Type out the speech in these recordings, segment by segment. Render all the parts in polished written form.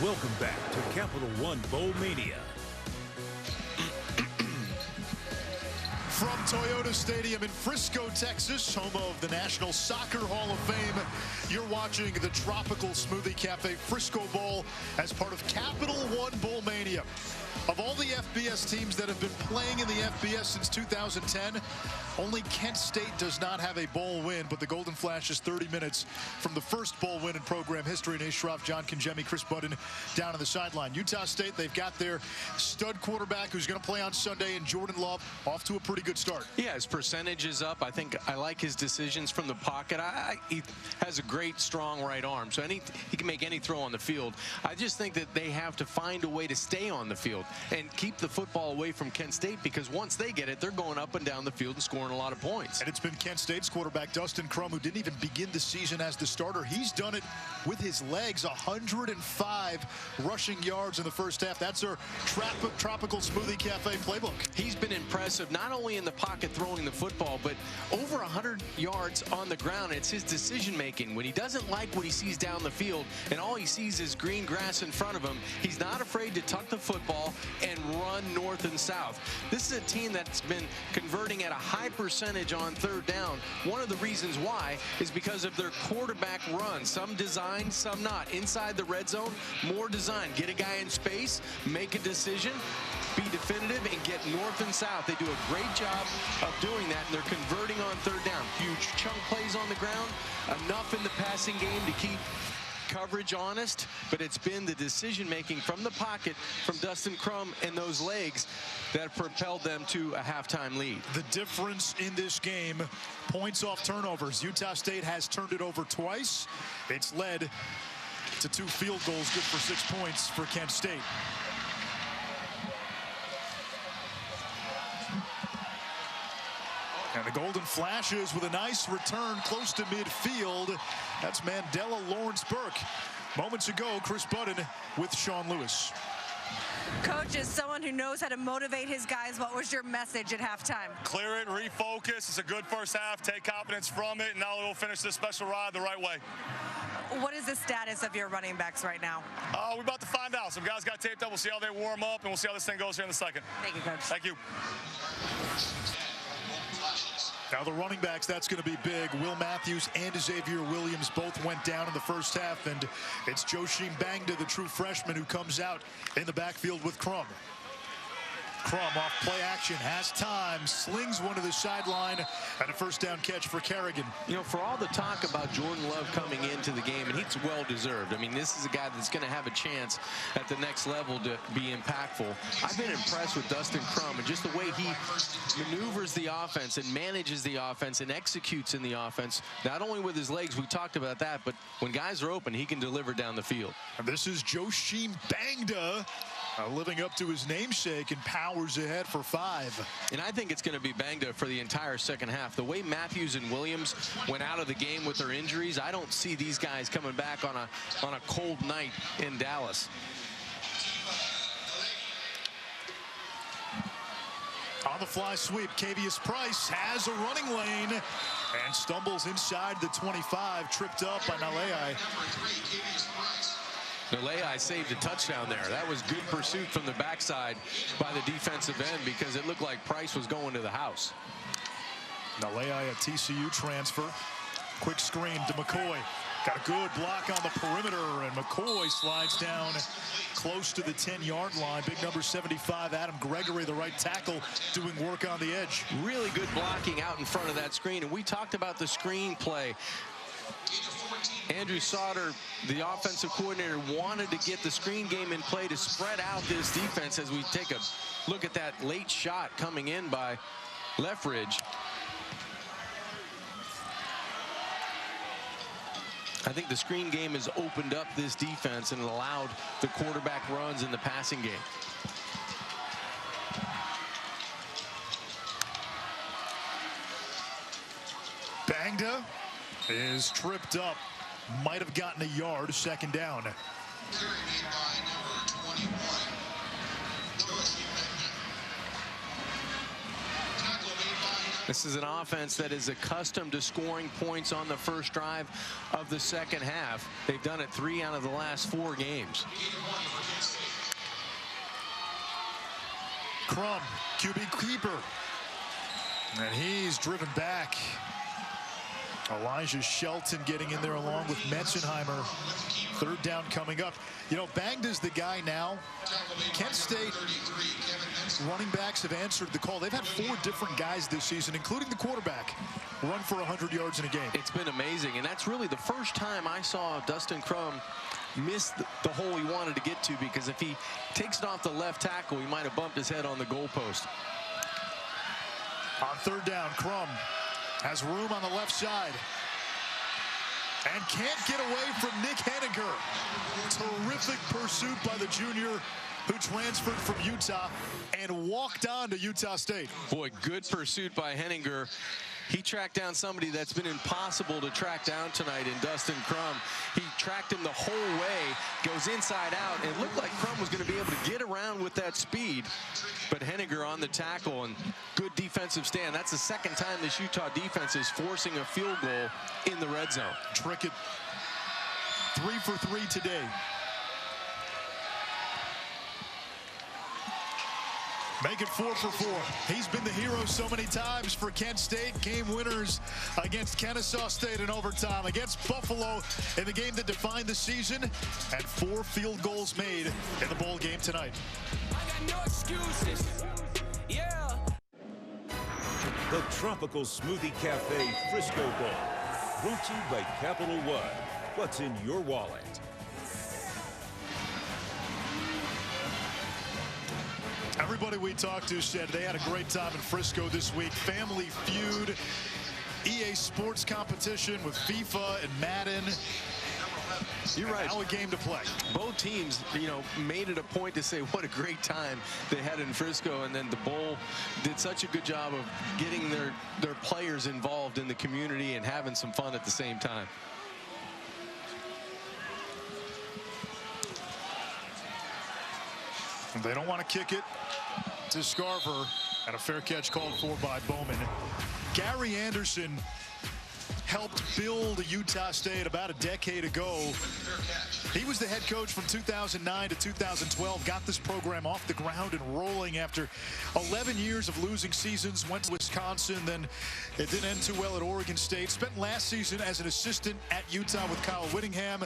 Welcome back to Capital One Bowl Mania. From Toyota Stadium in Frisco, Texas, home of the National Soccer Hall of Fame, you're watching the Tropical Smoothie Cafe Frisco Bowl as part of Capital One Bowl Mania. Of all the FBS teams that have been playing in the FBS since 2010, only Kent State does not have a bowl win, but the Golden Flash is 30 minutes from the first bowl win in program history. Nate Schroff, John Congemi, Chris Budden down on the sideline. Utah State, they've got their stud quarterback who's going to play on Sunday, and Jordan Love off to a pretty good start. Yeah, his percentage is up. I think I like his decisions from the pocket. He has a great, strong right arm, so he can make any throw on the field. I just think that they have to find a way to stay on the field and keep the football away from Kent State, because once they get it, they're going up and down the field and scoring a lot of points. And it's been Kent State's quarterback, Dustin Crum, who didn't even begin the season as the starter. He's done it with his legs, 105 rushing yards in the first half. That's our Tropical Smoothie Cafe playbook. He's been impressive, not only in the pocket throwing the football, but over 100 yards on the ground. It's his decision-making. When he doesn't like what he sees down the field and all he sees is green grass in front of him, he's not afraid to tuck the football and run north and south. This is a team that's been converting at a high percentage on third down. One of the reasons why is because of their quarterback run. Some designed, some not. Inside the red zone, more design. Get a guy in space, make a decision, be definitive, and get north and south. They do a great job of doing that, and they're converting on third down. Huge chunk plays on the ground, enough in the passing game to keep coverage honest, but it's been the decision-making from the pocket from Dustin Crum and those legs that propelled them to a halftime lead. The difference in this game, points off turnovers. Utah State has turned it over twice. It's led to 2 field goals, good for 6 points for Kent State. And the Golden Flashes with a nice return close to midfield. That's Mandela Lawrence Burke. Moments ago, Chris Budden with Sean Lewis. Coach, as someone who knows how to motivate his guys, what was your message at halftime? Clear it, refocus. It's a good first half. Take confidence from it, and now we'll finish this special ride the right way. What is the status of your running backs right now? We're about to find out. Some guys got taped up. We'll see how they warm up, and we'll see how this thing goes here in a second. Thank you, Coach. Thank you. Now the running backs, that's going to be big. Will Matthews and Xavier Williams both went down in the first half, and it's Joshim Bangda, the true freshman, who comes out in the backfield with Crum. Crum off play action, has time, slings one to the sideline, and a first down catch for Kerrigan. You know, for all the talk about Jordan Love coming into the game, and he's well deserved. I mean, this is a guy that's going to have a chance at the next level to be impactful. I've been impressed with Dustin Crum and just the way he maneuvers the offense and manages the offense and executes in the offense, not only with his legs, we talked about that, but when guys are open, he can deliver down the field. And this is Joshim Bangda, living up to his namesake, and powers ahead for 5. And I think it's going to be Bangda for the entire second half. The way Matthews and Williams went out of the game with their injuries, I don't see these guys coming back on a cold night in Dallas. On the fly sweep, Cavius Price has a running lane and stumbles inside the 25, tripped up by Nalei. Nalei saved a touchdown there. That was good pursuit from the backside by the defensive end, because it looked like Price was going to the house. Nalei, a TCU transfer. Quick screen to McCoy. Got a good block on the perimeter, and McCoy slides down close to the 10-yard line. Big number 75, Adam Gregory, the right tackle, doing work on the edge. Really good blocking out in front of that screen, and we talked about the screen play. Andrew Sauter, the offensive coordinator, wanted to get the screen game in play to spread out this defense as we take a look at that late shot coming in by Leffridge. I think the screen game has opened up this defense and allowed the quarterback runs in the passing game. Bangda is tripped up. Might have gotten a yard, second down. This is an offense that is accustomed to scoring points on the first drive of the second half. They've done it 3 out of the last 4 games. Crum, QB keeper. And he's driven back. Elijah Shelton getting in there along with Metzenheimer. 3rd down coming up. You know, Banged is the guy now. Kent State running backs have answered the call. They've had 4 different guys this season, including the quarterback, run for 100 yards in a game. It's been amazing, and that's really the first time I saw Dustin Crum miss the hole he wanted to get to, because if he takes it off the left tackle, he might have bumped his head on the goalpost. On 3rd down, Crum has room on the left side and can't get away from Nick Henninger. Terrific pursuit by the junior who transferred from Utah and walked on to Utah State. Boy, good pursuit by Henninger. He tracked down somebody that's been impossible to track down tonight in Dustin Crum. He tracked him the whole way, goes inside out, and it looked like Crum was going to be able to get around with that speed. But Henninger on the tackle, and good defensive stand. That's the 2nd time this Utah defense is forcing a field goal in the red zone. Trickett, 3 for 3 today. Make it 4 for 4. He's been the hero so many times for Kent State. Game winners against Kennesaw State in overtime, against Buffalo in the game that defined the season, and 4 field goals made in the bowl game tonight. I got no excuses. Yeah. The Tropical Smoothie Cafe Frisco Bowl. Brought to you by Capital One. What's in your wallet? Everybody we talked to said they had a great time in Frisco this week. Family Feud, EA Sports competition with FIFA and Madden. You're right. Now a game to play. Both teams, you know, made it a point to say what a great time they had in Frisco, and then the bowl did such a good job of getting their players involved in the community and having some fun at the same time. They don't want to kick it to Scarver, and a fair catch called for by Bowman. Gary Anderson helped build Utah State about a decade ago. He was the head coach from 2009 to 2012, got this program off the ground and rolling after 11 years of losing seasons, went to Wisconsin, then it didn't end too well at Oregon State, spent last season as an assistant at Utah with Kyle Whittingham,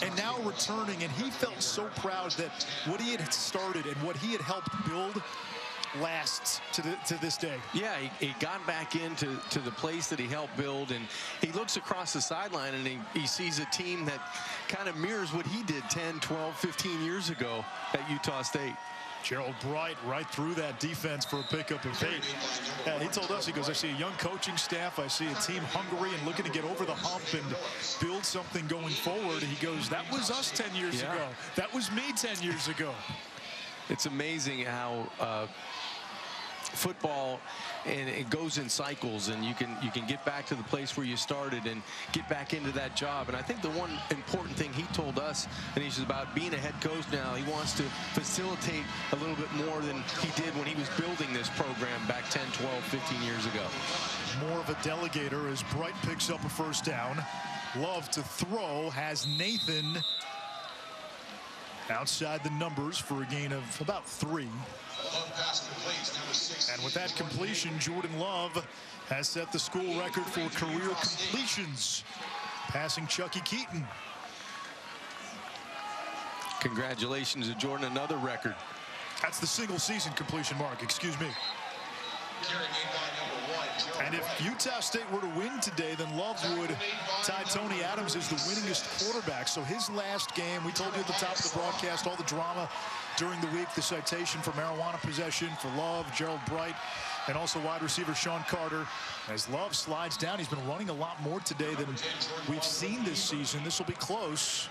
and now returning, and he felt so proud that what he had started and what he had helped build lasts to this day. Yeah, he got back into the place that he helped build, and he looks across the sideline and he sees a team that kind of mirrors what he did 10, 12, 15 years ago at Utah State. Gerald Bright right through that defense for a pickup of 8. Yeah, he told us, he goes, I see a young coaching staff, I see a team hungry and looking to get over the hump and build something going forward. He goes, that was us 10 years ago. That was me 10 years ago. It's amazing how football, and it goes in cycles, and you can get back to the place where you started and get back into that job. And I think the one important thing he told us, and he's about being a head coach now, he wants to facilitate a little bit more than he did when he was building this program back 10, 12, 15 years ago. More of a delegator as Bright picks up a 1st down. Love to throw, has Nathan outside the numbers for a gain of about 3. And with that completion, Jordan Love has set the school record for career completions, passing Chucky Keaton. Congratulations to Jordan, another record. That's the single season completion mark, excuse me. And if Utah State were to win today, then Love would tie Tony Adams as the winningest quarterback. So his last game, we told you at the top of the broadcast, all the drama during the week, the citation for marijuana possession for Love, Gerald Bright, and also wide receiver Sean Carter. As Love slides down, he's been running a lot more today than we've seen this season. This will be close.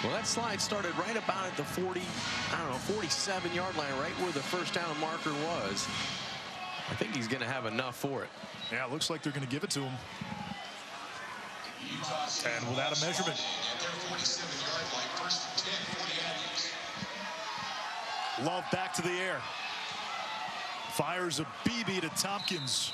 Well, that slide started right about at the 47-yard line, right where the 1st down marker was. I think he's going to have enough for it. Yeah, it looks like they're going to give it to him. And without a measurement. Love back to the air. Fires a BB to Tompkins.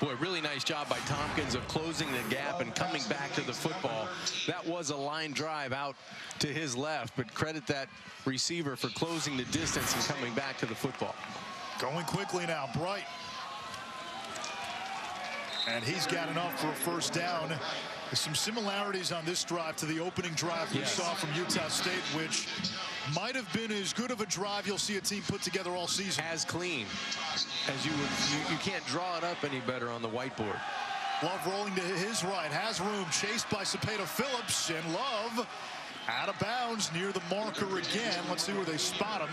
Boy, really nice job by Tompkins of closing the gap and coming back to the football. That was a line drive out to his left, but credit that receiver for closing the distance and coming back to the football. Going quickly now, Bright. And he's got enough for a first down. There's some similarities on this drive to the opening drive we saw from Utah State, which might have been as good of a drive you'll see a team put together all season. As clean as you can't draw it up any better on the whiteboard. Love rolling to his right, has room, chased by Cepeda Phillips, and Love out of bounds near the marker again. Let's see where they spot him.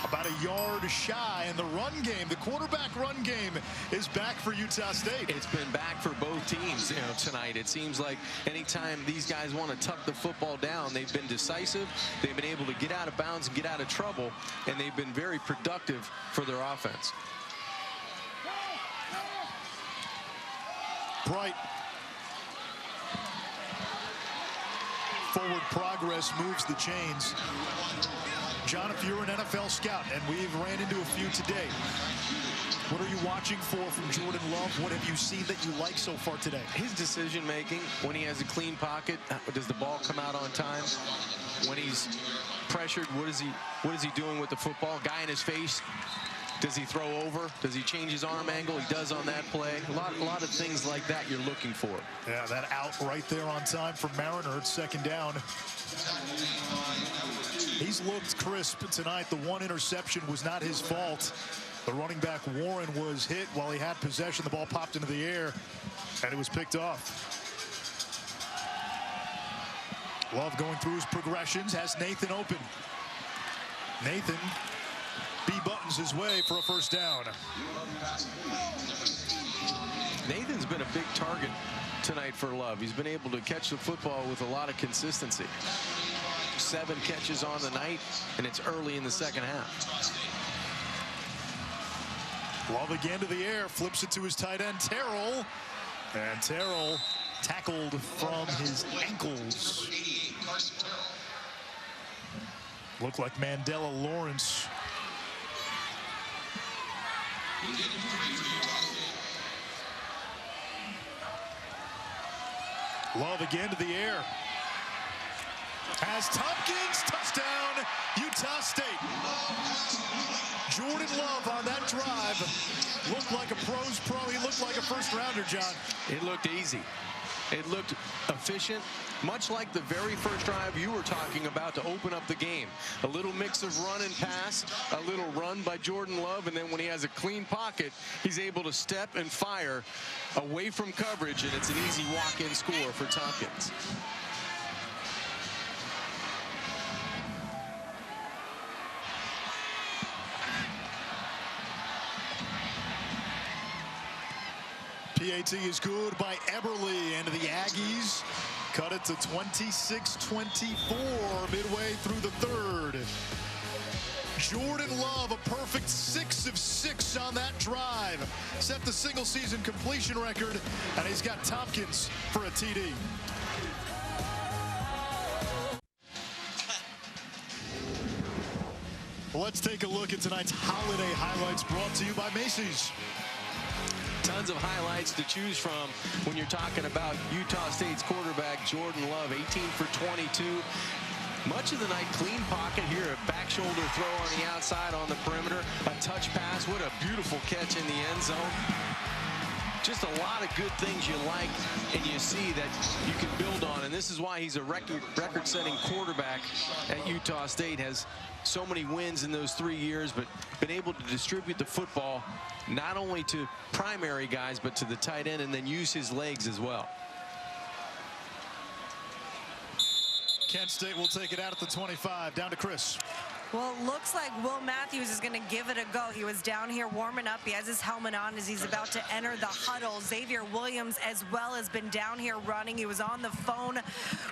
About a yard shy in the run game. The quarterback run game is back for Utah State. It's been back for both teams, tonight. It seems like anytime these guys want to tuck the football down, they've been decisive. They've been able to get out of bounds and get out of trouble, and they've been very productive for their offense. Bright. Forward progress moves the chains. John, if you're an NFL scout, and we've ran into a few today, what are you watching for from Jordan Love? What have you seen that you like so far today? His decision making, when he has a clean pocket, does the ball come out on time? When he's pressured, what is he doing with the football? Guy in his face, does he throw over? Does he change his arm angle? He does on that play. A lot of things like that you're looking for. Yeah, that out right there on time for Mariner at second down. He's looked crisp tonight. The one interception was not his fault. The running back Warren was hit while he had possession. The ball popped into the air, and it was picked off. Love going through his progressions, has Nathan open. Nathan B-buttons his way for a first down. Nathan's been a big target tonight for Love. He's been able to catch the football with a lot of consistency. 7 catches on the night, and it's early in the second half. Love again to the air, flips it to his tight end, Terrell. And Terrell tackled from his ankles. Looked like Mandela Lawrence. Love again to the air. Has Tompkins, touchdown, Utah State. Jordan Love on that drive looked like a pro's pro. He looked like a first rounder, John. It looked easy. It looked efficient, much like the very first drive you were talking about to open up the game. A little mix of run and pass, a little run by Jordan Love, and then when he has a clean pocket, he's able to step and fire away from coverage, and it's an easy walk-in score for Tompkins. PAT is good by Eberle, and the Aggies cut it to 26-24 midway through the third. Jordan Love, a perfect 6 of 6 on that drive. Set the single season completion record, and he's got Tompkins for a TD. Let's take a look at tonight's holiday highlights brought to you by Macy's. Tons of highlights to choose from when you're talking about Utah State's quarterback, Jordan Love, 18 for 22. Much of the night, clean pocket here, a back shoulder throw on the outside on the perimeter, a touch pass. What a beautiful catch in the end zone. Just a lot of good things you like and you see that you can build on, and this is why he's a record-setting quarterback at Utah State. Has so many wins in those 3 years, but been able to distribute the football not only to primary guys but to the tight end, and then use his legs as well. Kent State will take it out at the 25. Down to Chris. Well, it looks like Will Matthews is going to give it a go. He was down here warming up. He has his helmet on as he's about to enter the huddle. Xavier Williams as well has been down here running. He was on the phone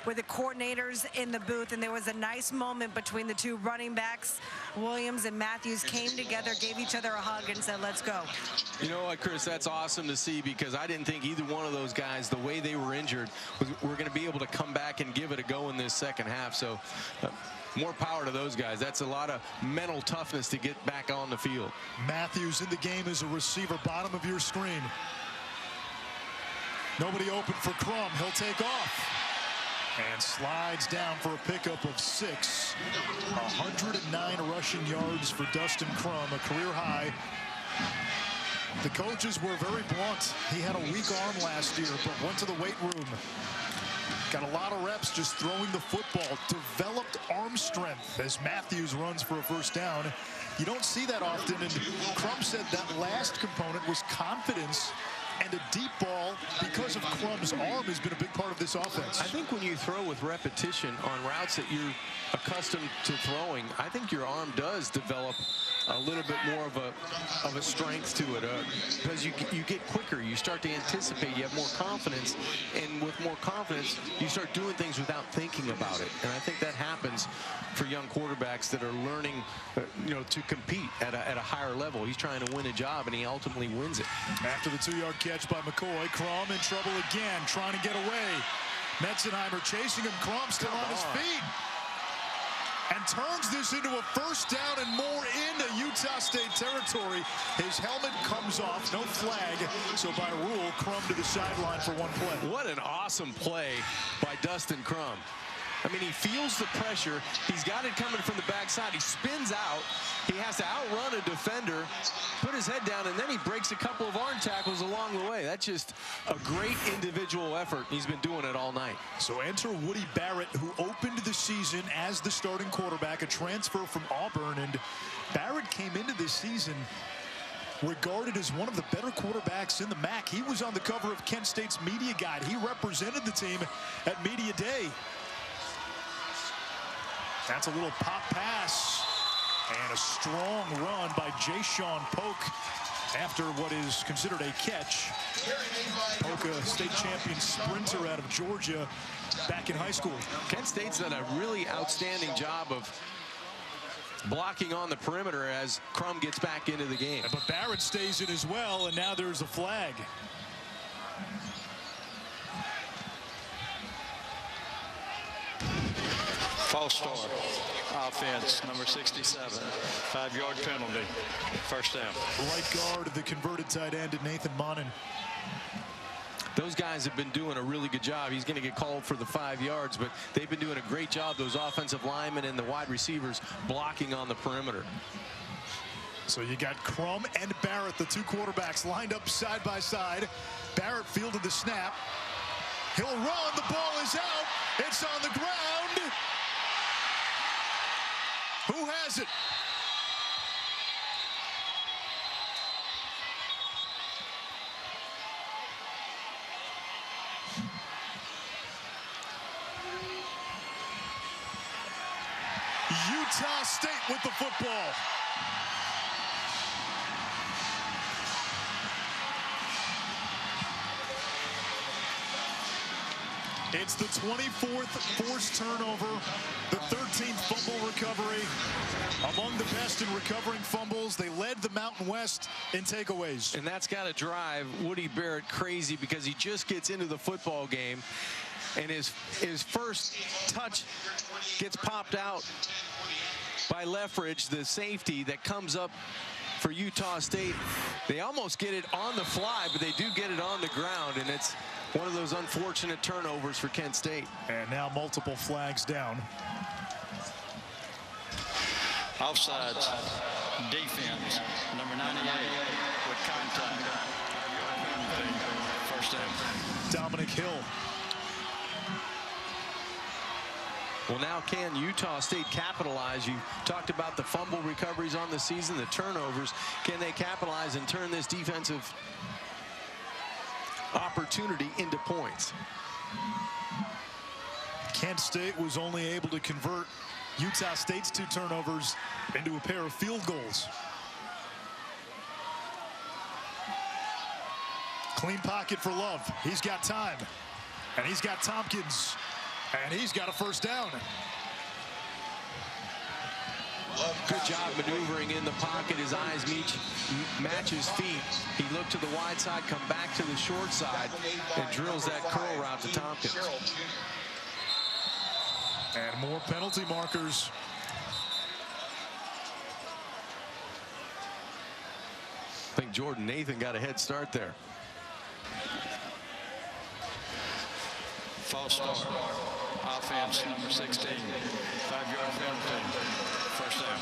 with the coordinators in the booth, and there was a nice moment between the two running backs. Williams and Matthews came together, gave each other a hug, and said, let's go. You know what, Chris, that's awesome to see, because I didn't think either one of those guys, the way they were injured, were going to be able to come back and give it a go in this second half. So More power to those guys. That's a lot of mental toughness to get back on the field. Matthews in the game as a receiver, bottom of your screen. Nobody open for Crum. He'll take off. And slides down for a pickup of 6. 109 rushing yards for Dustin Crum, a career high. The coaches were very blunt. He had a weak arm last year, but went to the weight room. Got a lot of reps just throwing the football. Developed arm strength as Matthews runs for a first down. You don't see that often, and Crum said that last component was confidence. And a deep ball, because of Crum's arm, has been a big part of this offense. I think when you throw with repetition on routes that you're accustomed to throwing, I think your arm does develop a little bit more of a strength to it, because you get quicker. You start to anticipate. You have more confidence, and with more confidence, you start doing things without thinking about it. And I think that happens for young quarterbacks that are learning, to compete at a higher level. He's trying to win a job, and he ultimately wins it. After the 2-yard catch by McCoy, Crum in trouble again, trying to get away. Metzenheimer chasing him. Crum still on his feet. And turns this into a first down and more into Utah State territory. His helmet comes off, no flag. So by rule, Crum to the sideline for one play. What an awesome play by Dustin Crum. I mean, he feels the pressure. He's got it coming from the backside. He spins out. He has to outrun a defender, put his head down, and then he breaks a couple of arm tackles along the way. That's just a great individual effort. He's been doing it all night. So enter Woody Barrett, who opened the season as the starting quarterback, a transfer from Auburn. And Barrett came into this season regarded as one of the better quarterbacks in the MAC. He was on the cover of Kent State's media guide. He represented the team at Media Day. That's a little pop pass. And a strong run by Jay-Sean Polk after what is considered a catch. Polk, a state champion sprinter out of Georgia back in high school. Kent State's done a really outstanding job of blocking on the perimeter as Crum gets back into the game. But Barrett stays in as well, and now there's a flag. False start. Offense, number 67. 5-yard penalty. First down. Right guard, the converted tight end, Nathan Monin. Those guys have been doing a really good job. He's going to get called for the 5 yards, but they've been doing a great job, those offensive linemen and the wide receivers, blocking on the perimeter. So you got Crum and Barrett, the two quarterbacks, lined up side by side. Barrett fielded the snap. He'll run. The ball is out. It's on the ground. Who has it? Utah State with the football. It's the 24th forced turnover, the 13th fumble recovery. Among the best in recovering fumbles, they led the Mountain West in takeaways. And that's got to drive Woody Barrett crazy, because he just gets into the football game and his first touch gets popped out by Leffridge, the safety that comes up for Utah State. They almost get it on the fly, but they do get it on the ground, and it's one of those unfortunate turnovers for Kent State. And now multiple flags down. Offsides. Defense. Number 98 with contact. First down. Dominic Hill. Well, now can Utah State capitalize? You talked about the fumble recoveries on the season, the turnovers. Can they capitalize and turn this defensive opportunity into points? Kent State was only able to convert Utah State's 2 turnovers into a pair of field goals. Clean pocket for Love. He's got time. And he's got Tompkins. And he's got a first down. Good job maneuvering in the pocket. His eyes match his feet. He looked to the wide side, come back to the short side, and drills that curl route to Tompkins. And more penalty markers. I think Jordan Nathan got a head start there. False start. Offense, number 16. 5-yard penalty. First down.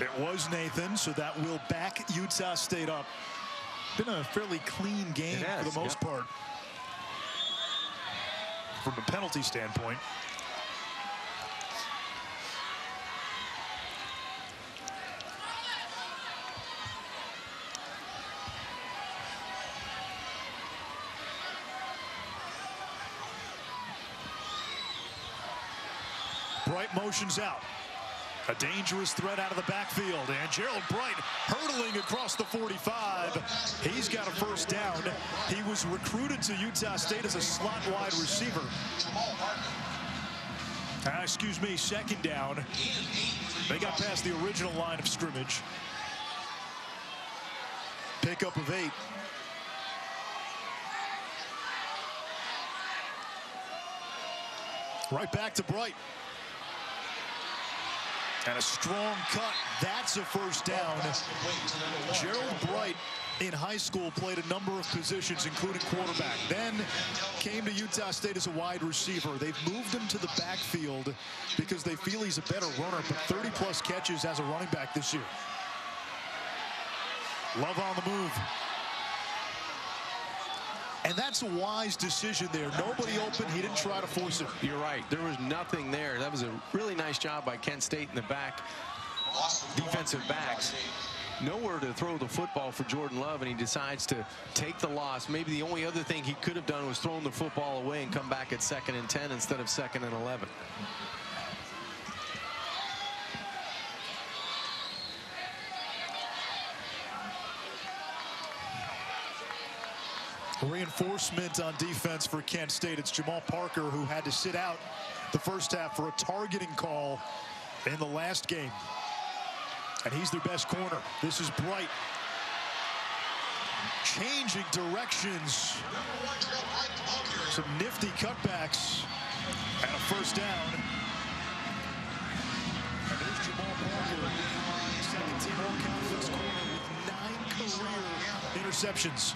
It was Nathan, so that will back Utah State up. Been a fairly clean game for the most part. From a penalty standpoint. Bright motions out. A dangerous threat out of the backfield. And Gerald Bright hurtling across the 45. He's got a first down. He was recruited to Utah State as a slot wide receiver. Excuse me, second down. They got past the original line of scrimmage. Pickup of 8. Right back to Bright. And a strong cut. That's a first down. Gerald Bright in high school played a number of positions, including quarterback. Then came to Utah State as a wide receiver. They've moved him to the backfield because they feel he's a better runner, but 30-plus catches as a running back this year. Love on the move. And that's a wise decision there. Nobody open. He didn't try to force it. You're right. There was nothing there. That was a really nice job by Kent State in the back. Defensive backs. Nowhere to throw the football for Jordan Love, and he decides to take the loss. Maybe the only other thing he could have done was thrown the football away and come back at 2nd and 10 instead of 2nd and 11. Reinforcement on defense for Kent State. It's Jamal Parker, who had to sit out the first half for a targeting call in the last game. And he's their best corner. This is Bright. Changing directions. Some nifty cutbacks. And a first down. And there's Jamal Parker, second-team all-conference corner with 9 career interceptions.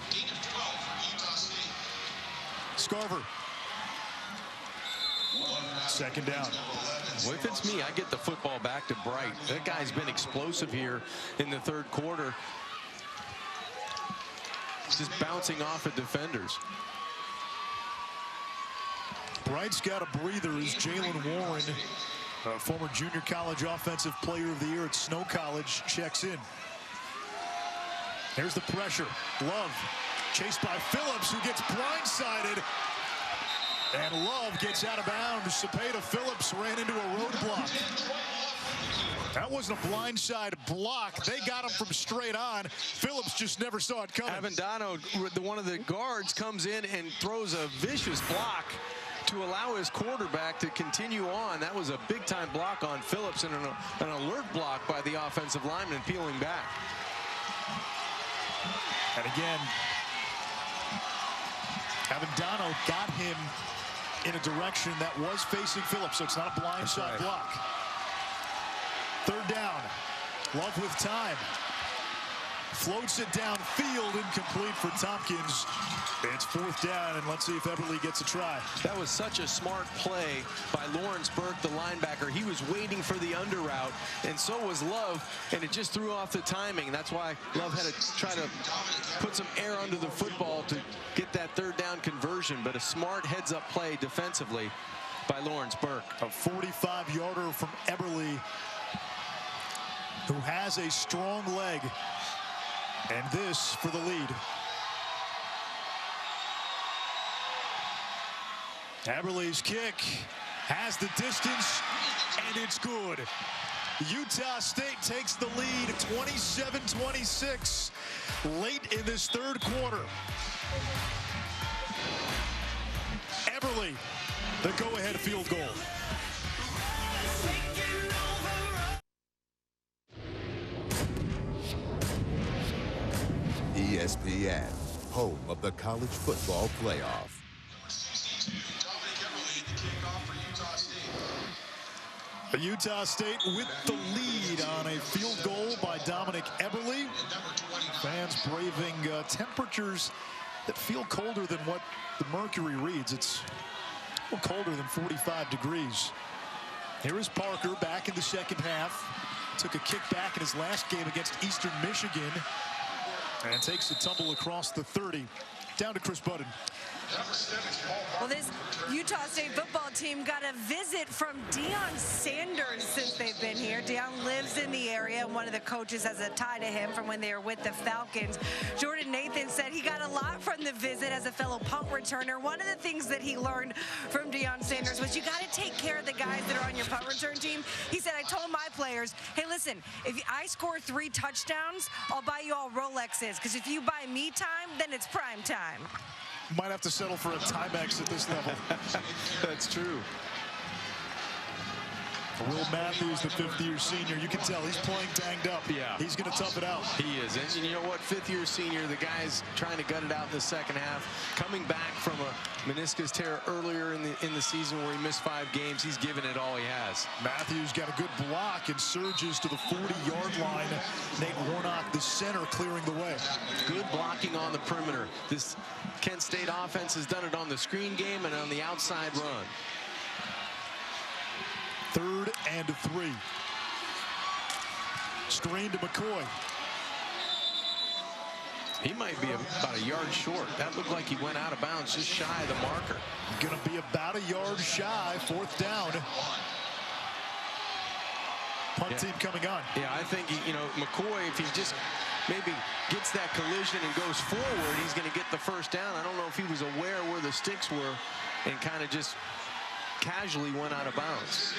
Scarver. Second down. Well, if it's me, I get the football back to Bright. That guy's been explosive here in the third quarter. Just bouncing off of defenders. Bright's got a breather as Jalen Warren, former junior college offensive player of the year at Snow College, checks in. There's the pressure. Love chased by Phillips, who gets blindsided. And Love gets out of bounds. Cepeda Phillips ran into a roadblock. That wasn't a blindside block. They got him from straight on. Phillips just never saw it coming. Avendano, one of the guards, comes in and throws a vicious block to allow his quarterback to continue on. That was a big-time block on Phillips and an alert block by the offensive lineman peeling back. And again, Avendano got him in a direction that was facing Phillips, so it's not a blindside block. Third down. Love with time. Floats it downfield, incomplete for Tompkins. It's fourth down, and let's see if Eberle gets a try. That was such a smart play by Lawrence Burke, the linebacker. He was waiting for the under route, and so was Love, and it just threw off the timing. That's why Love had to try to put some air under the football to get that third down conversion, but a smart heads-up play defensively by Lawrence Burke. A 45-yarder from Eberle, who has a strong leg. And this for the lead. Eberle's kick has the distance, and it's good. Utah State takes the lead 27-26 late in this third quarter. Eberle, the go-ahead field goal. ESPN, home of the college football playoff. Utah State with the lead on a field goal by Dominic Eberle. Fans braving temperatures that feel colder than what the mercury reads. It's a little colder than 45 degrees. Here is Parker back in the second half. Took a kick back in his last game against Eastern Michigan and takes a tumble across the 30. Down to Chris Budden. Well, this Utah State football team got a visit from Deion Sanders since they've been here. Deion lives in the area, and one of the coaches has a tie to him from when they were with the Falcons. Jordan Nathan said he got a lot from the visit as a fellow punt returner. One of the things that he learned from Deion Sanders was you got to take care of the guys that are on your punt return team. He said, I told my players, hey, listen, if I score 3 touchdowns, I'll buy you all Rolexes, because if you buy me time, then it's prime time. Might have to settle for a Timex at this level. That's true. Will Matthews, the 5th-year senior, you can tell he's playing banged up. Yeah. He's going to tough it out. He is. And you know what? 5th-year senior, the guy's trying to gut it out in the second half. Coming back from a meniscus tear earlier in the season where he missed 5 games, he's given it all he has. Matthews got a good block and surges to the 40-yard line. Nate Warnock, the center, clearing the way. Good blocking on the perimeter. This Kent State offense has done it on the screen game and on the outside run. 3rd and 3. Screen to McCoy. He might be about a yard short. That looked like he went out of bounds just shy of the marker. Going to be about a yard shy. 4th down. Punt team coming on. Yeah, I think, McCoy, if he just maybe gets that collision and goes forward, he's going to get the first down. I don't know if he was aware where the sticks were and kind of just casually went out of bounds.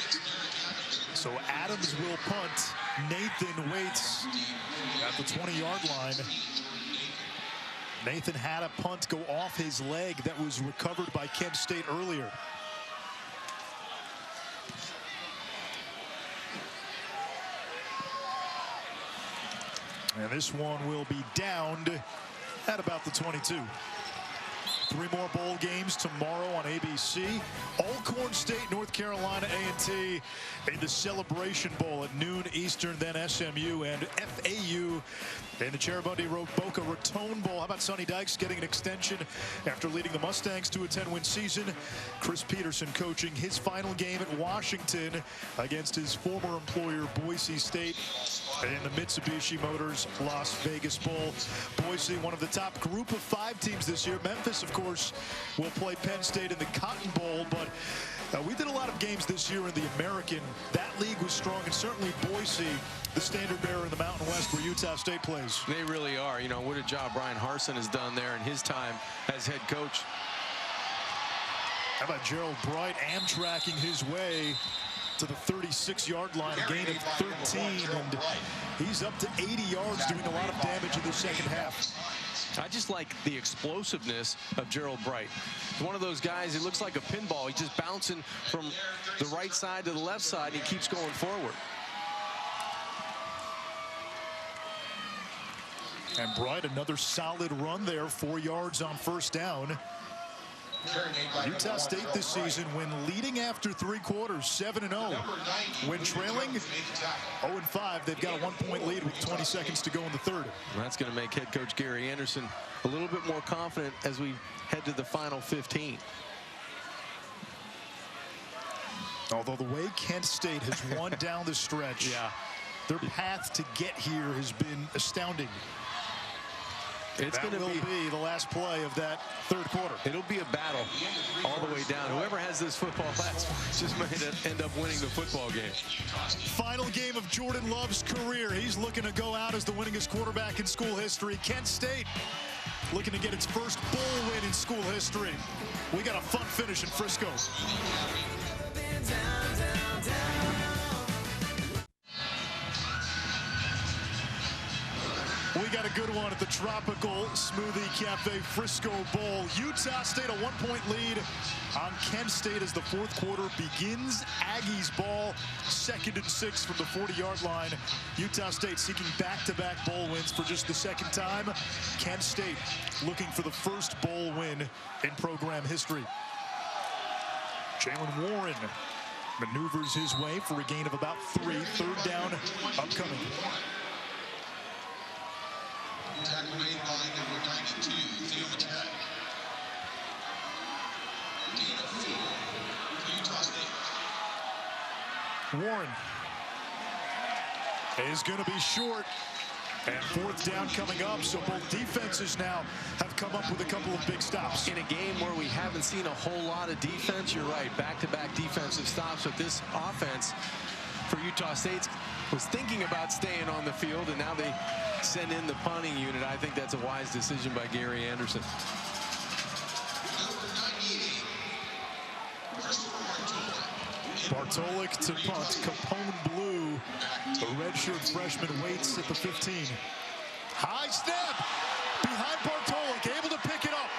So Adams will punt. Nathan waits at the 20-yard line. Nathan had a punt go off his leg that was recovered by Kent State earlier. And this one will be downed at about the 22. 3 more bowl games tomorrow on ABC. Alcorn State, North Carolina A&T in the Celebration Bowl at noon Eastern, then SMU and FAU in the Cherubundi Boca Raton Bowl. How about Sonny Dykes getting an extension after leading the Mustangs to a 10-win season? Chris Peterson coaching his final game at Washington against his former employer Boise State in the Mitsubishi Motors Las Vegas Bowl. Boise, one of the top group of 5 teams this year. Memphis, of course, will play Penn State in the Cotton Bowl, but we did a lot of games this year in the American. That league was strong, and certainly Boise, the standard bearer in the Mountain West where Utah State plays. They really are. What a job Brian Harsin has done there in his time as head coach. How about Gerald Bright Amtrakking his way to the 36-yard line, a gain of 13, and he's up to 80 yards, doing a lot of damage in the second half. I just like the explosiveness of Gerald Bright. He's one of those guys, it looks like a pinball. He's just bouncing from the right side to the left side, and he keeps going forward. And Bright, another solid run there, 4 yards on first down. Utah State this season, when leading after 3 quarters, 7-0. When trailing, 0-5. They've got a 1-point lead with 20 seconds to go in the 3rd. That's going to make head coach Gary Anderson a little bit more confident as we head to the final 15. Although the way Kent State has won down the stretch, their path to get here has been astounding. It's going to be the last play of that 3rd quarter. It'll be a battle all the way down. Whoever has this football last just might end up winning the football game. Final game of Jordan Love's career. He's looking to go out as the winningest quarterback in school history. Kent State looking to get its first bowl win in school history. We got a fun finish in Frisco. We got a good one at the Tropical Smoothie Cafe Frisco Bowl. Utah State a 1-point lead on Kent State as the 4th quarter begins. Aggies ball, 2nd and 6 from the 40-yard line. Utah State seeking back-to-back bowl wins for just the 2nd time. Kent State looking for the first bowl win in program history. Jalen Warren maneuvers his way for a gain of about 3. Third down upcoming. Tackle made by number 92, Theo Matet. Gain of 4 for Utah State. Warren is going to be short. And fourth down coming up, so both defenses now have come up with a couple of big stops. In a game where we haven't seen a whole lot of defense, you're right, back-to-back defensive stops, but this offense for Utah State was thinking about staying on the field, and now they send in the punting unit. I think that's a wise decision by Gary Anderson. Bartolek to punt. Capone Blue, the redshirt freshman, waits at the 15. High snap behind Bartolek, able to pick it up.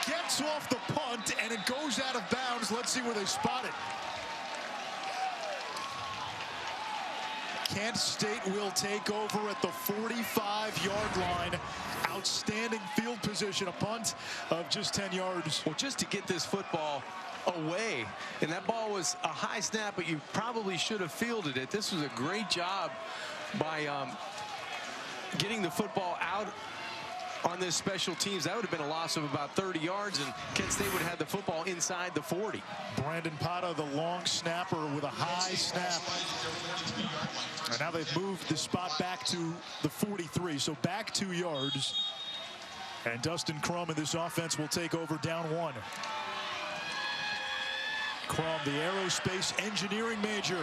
Gets off the punt, and it goes out of bounds. Let's see where they spot it. Kent State will take over at the 45-yard line. Outstanding field position, a punt of just 10 yards. Well, just to get this football away, and that ball was a high snap, but you probably should have fielded it. This was a great job by getting the football out on this special teams. That would have been a loss of about 30 yards, and Kent State would have had the football inside the 40. Brandon Pata, the long snapper, with a high snap. And now they've moved the spot back to the 43, so back 2 yards. And Dustin Crum in this offense will take over down 1. Crum, the aerospace engineering major,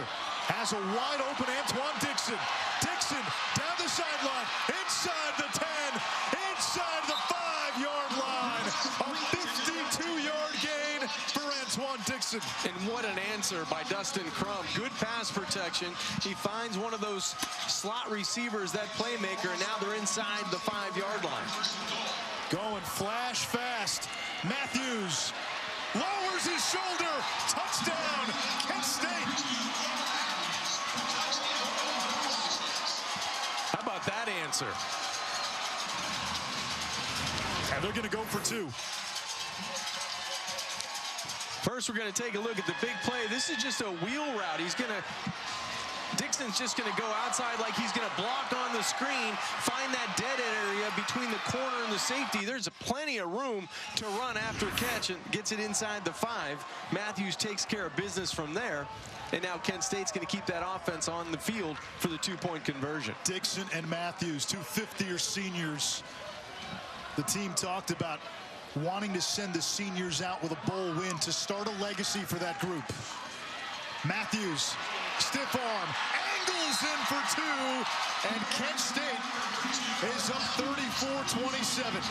has a wide open Antoine Dixon. Dixon down the sideline, inside the 10, inside the 5-yard line. A 52-yard gain for Antoine Dixon. And what an answer by Dustin Crum. Good pass protection. He finds one of those slot receivers, that playmaker, and now they're inside the 5-yard line. Going flash fast. Matthews lowers his shoulder. Touchdown, Kent State. How about that answer? And they're going to go for 2. First, we're going to take a look at the big play. This is just a wheel route. Dixon's just going to go outside like he's going to block on the screen, find that dead area between the corner and the safety. There's plenty of room to run after catch and gets it inside the 5. Matthews takes care of business from there. And now Kent State's going to keep that offense on the field for the 2-point conversion. Dixon and Matthews, 2 fifth-year seniors. The team talked about wanting to send the seniors out with a bowl win to start a legacy for that group. Matthews, stiff arm, angles in for 2, and Kent State is up 34-27.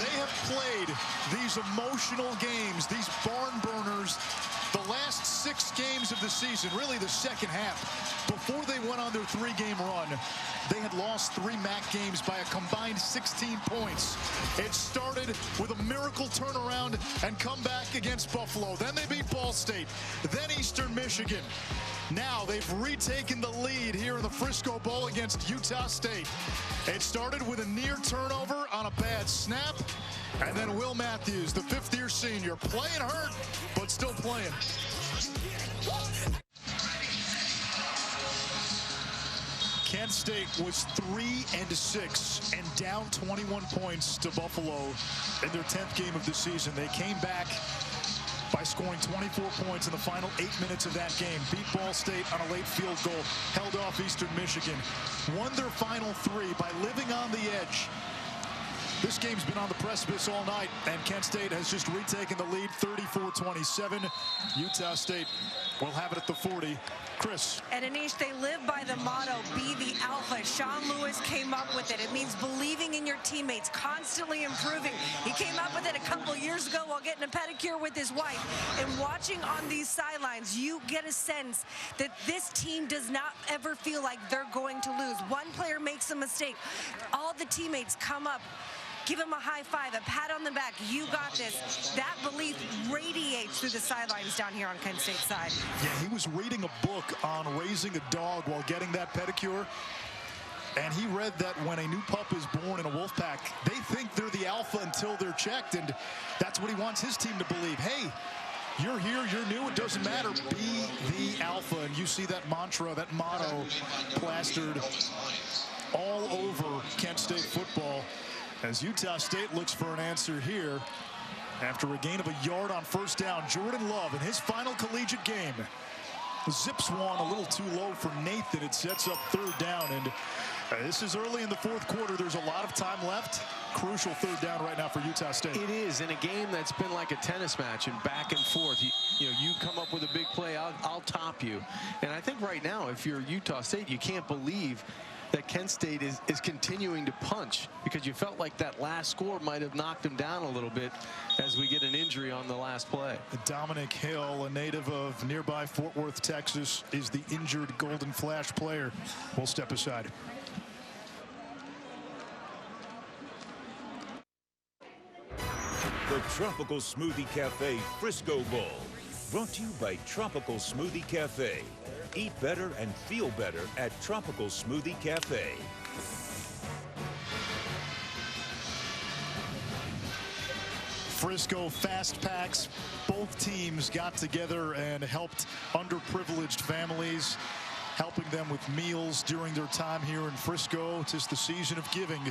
They have played these emotional games, these barn burners, the last 6 games of the season, really the second half. Before they went on their 3-game run, they had lost 3 MAC games by a combined 16 points. It started with a miracle turnaround and comeback against Buffalo. Then they beat Ball State, then Eastern Michigan. Now they've retaken the lead here in the Frisco Bowl against Utah State. It started with a near turnover on a bad snap, and then Will Matthews, the 5th-year senior, playing hurt, but still playing. Kent State was 3-6 and down 21 points to Buffalo in their 10th game of the season. They came back by scoring 24 points in the final 8 minutes of that game. Beat Ball State on a late field goal, held off Eastern Michigan, won their final 3 by living on the edge. This game's been on the precipice all night, and Kent State has just retaken the lead, 34-27. Utah State will have it at the 40. Chris. And Anish, they live by the motto, be the alpha. Sean Lewis came up with it. It means believing in your teammates, constantly improving. He came up with it a couple years ago while getting a pedicure with his wife. And watching on these sidelines, you get a sense that this team does not ever feel like they're going to lose. One player makes a mistake. All the teammates come up, give him a high five, a pat on the back. You got this. That belief radiates through the sidelines down here on Kent State's side. Yeah, he was reading a book on raising a dog while getting that pedicure. And he read that when a new pup is born in a wolf pack, they think they're the alpha until they're checked. And that's what he wants his team to believe. Hey, You're here, you're new, it doesn't matter. Be the alpha. And you see that mantra, that motto plastered all over Kent State football as Utah State looks for an answer here after a gain of a yard on first down. Jordan Love in his final collegiate game zips one a little too low for Nathan. It sets up third down, and this is early in the fourth quarter. There's a lot of time left. Crucial third down right now for Utah State. It is in a game that's been like a tennis match and back and forth. You come up with a big play, I'll top you. And I think right now, if you're Utah State, you can't believe that Kent State is continuing to punch, because you felt like that last score might have knocked him down a little bit as we get an injury on the last play. Dominic Hill, a native of nearby Fort Worth, Texas, is the injured Golden Flash player. We'll step aside. The Tropical Smoothie Cafe Frisco Bowl, brought to you by Tropical Smoothie Cafe. Eat better and feel better at Tropical Smoothie Cafe. Frisco Fast Packs. Both teams got together and helped underprivileged families, helping them with meals during their time here in Frisco. It's the season of giving.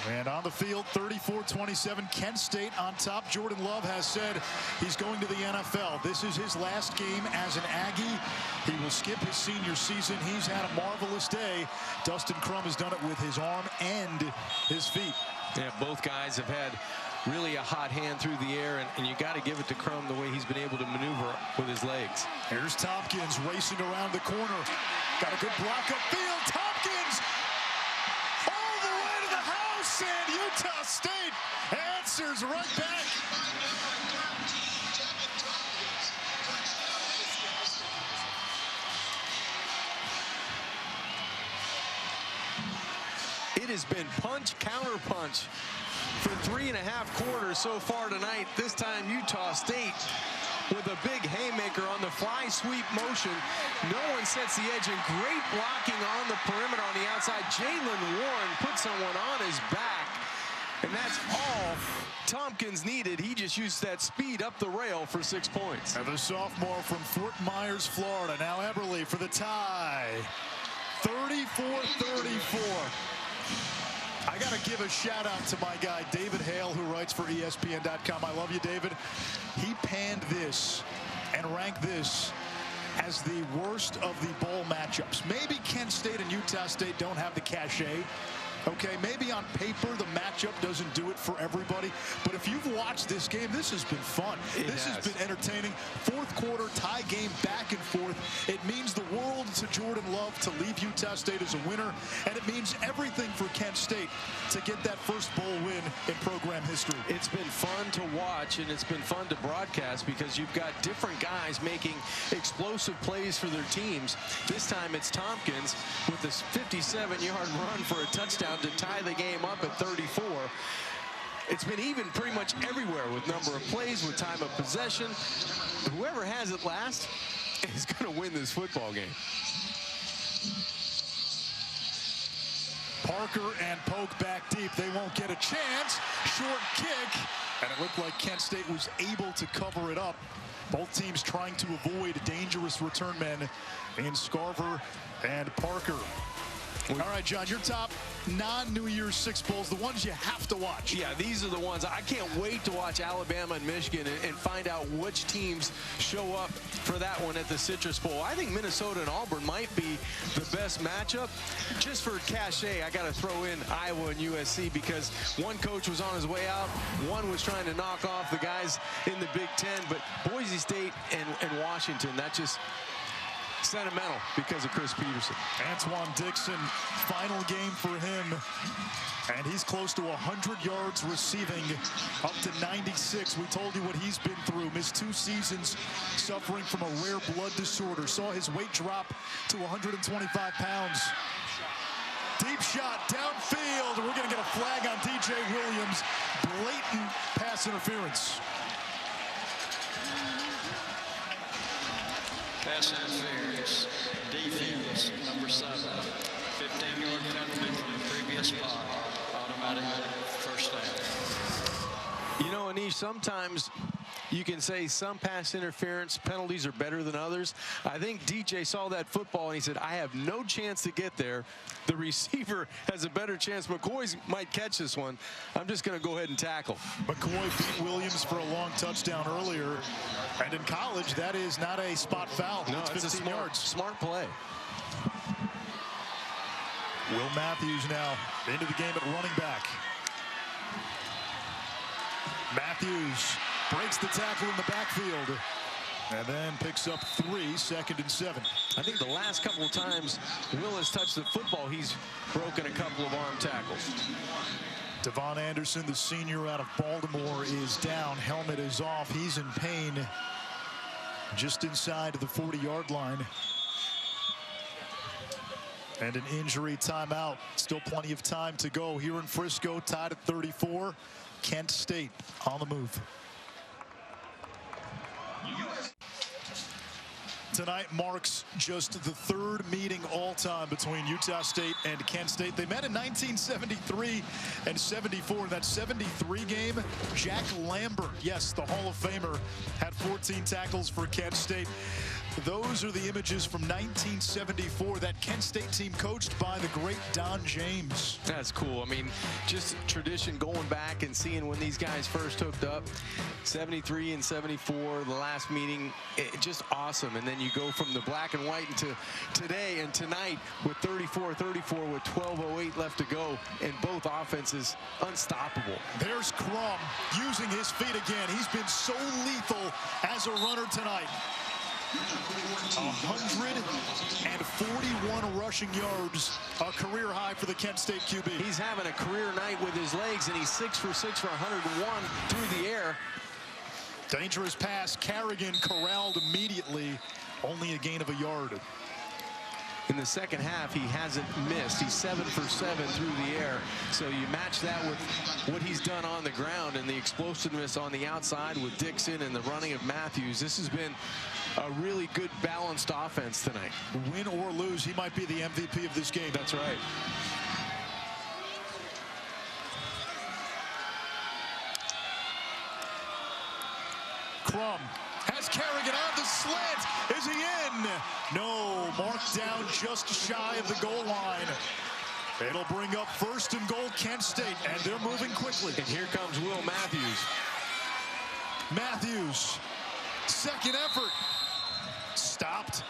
And on the field, 34-27, Kent State on top. Jordan Love has said he's going to the NFL. This is his last game as an Aggie. He will skip his senior season. He's had a marvelous day. Dustin Crum has done it with his arm and his feet. Yeah, both guys have had really a hot hand through the air, and you got to give it to Crum the way he's been able to maneuver with his legs. Here's Tompkins racing around the corner. Got a good block upfield. Tompkins all the way to the house, and Utah State answers right back. It has been punch, counter punch for 3.5 quarters so far tonight. This time Utah State with a big haymaker on the fly sweep motion. No one sets the edge, and great blocking on the perimeter on the outside. Jalen Warren put someone on his back, and that's all Tompkins needed. He just used that speed up the rail for 6 points. And the sophomore from Fort Myers, Florida, now Eberle for the tie. 34-34. I got to give a shout out to my guy, David Hale, who writes for ESPN.com. I love you, David. He panned this and ranked this as the worst of the bowl matchups. Maybe Kent State and Utah State don't have the cachet. Okay, maybe on paper the matchup doesn't do it for everybody, but if you've watched this game, this has been fun. This has been entertaining. Fourth quarter tie game, back and forth. It means the world to Jordan Love to leave Utah State as a winner, and it means everything for Kent State to get that first bowl win in program history. It's been fun to watch, and it's been fun to broadcast, because you've got different guys making explosive plays for their teams. This time it's Tompkins with this 57-yard run for a touchdown to tie the game up at 34. It's been even pretty much everywhere with number of plays, with time of possession. Whoever has it last is going to win this football game. Parker and Polk back deep. They won't get a chance. Short kick. And it looked like Kent State was able to cover it up. Both teams trying to avoid dangerous return men in Scarver and Parker. All right, John, your top non-New Year's Six bowls, the ones you have to watch. Yeah, these are the ones. I can't wait to watch Alabama and Michigan and find out which teams show up for that one at the Citrus Bowl. I think Minnesota and Auburn might be the best matchup. Just for cachet, I got to throw in Iowa and USC, because one coach was on his way out, one was trying to knock off the guys in the Big Ten, but Boise State and Washington, that just sentimental because of Chris Peterson. Antoine Dixon, final game for him, and he's close to 100 yards receiving, up to 96. We told you what he's been through. Missed 2 seasons suffering from a rare blood disorder. Saw his weight drop to 125 pounds. Deep shot downfield, and we're going to get a flag on DJ Williams. Blatant pass interference. Pass interference. Defense, number 7. 15-yard penalty from the previous spot. Automatic first down. You know, Anish, sometimes you can say some pass interference penalties are better than others. I think DJ saw that football and he said, I have no chance to get there. The receiver has a better chance. McCoy might catch this one. I'm just going to go ahead and tackle. McCoy beat Williams for a long touchdown earlier. And in college, that is not a spot foul. No, it's a 15 yards. Smart play. Will Matthews now into the game at running back. Matthews breaks the tackle in the backfield and then picks up 3, 2nd and 7. I think the last couple of times Will has touched the football, he's broken a couple of arm tackles. Devon Anderson, the senior out of Baltimore, is down. Helmet is off. He's in pain just inside the 40-yard line. And an injury timeout. Still plenty of time to go here in Frisco, tied at 34. Kent State on the move. Tonight marks just the 3rd meeting all-time between Utah State and Kent State. They met in 1973 and 74. In that 73 game, Jack Lambert, yes, the Hall of Famer, had 14 tackles for Kent State. Those are the images from 1974. That Kent State team coached by the great Don James. That's cool. I mean, just tradition going back and seeing when these guys first hooked up. 73 and 74, the last meeting, just awesome. And then you go from the black and white into today and tonight with 34-34 with 12:08 left to go, and both offenses unstoppable. There's Crum using his feet again. He's been so lethal as a runner tonight. 141 rushing yards, a career high for the Kent State QB. He's having a career night with his legs, and he's 6 for 6 for 101 through the air. Dangerous pass. Carrigan corralled immediately. Only a gain of a yard. In the second half, he hasn't missed. He's 7 for 7 through the air. So you match that with what he's done on the ground and the explosiveness on the outside with Dixon and the running of Matthews. This has been a really good balanced offense tonight. Win or lose, he might be the MVP of this game. That's right. Crum has Carrigan on the slant. Is he in? No, marked down just shy of the goal line. It'll bring up 1st and goal, Kent State, and they're moving quickly. And here comes Will Matthews. Matthews, 2nd effort. Stopped.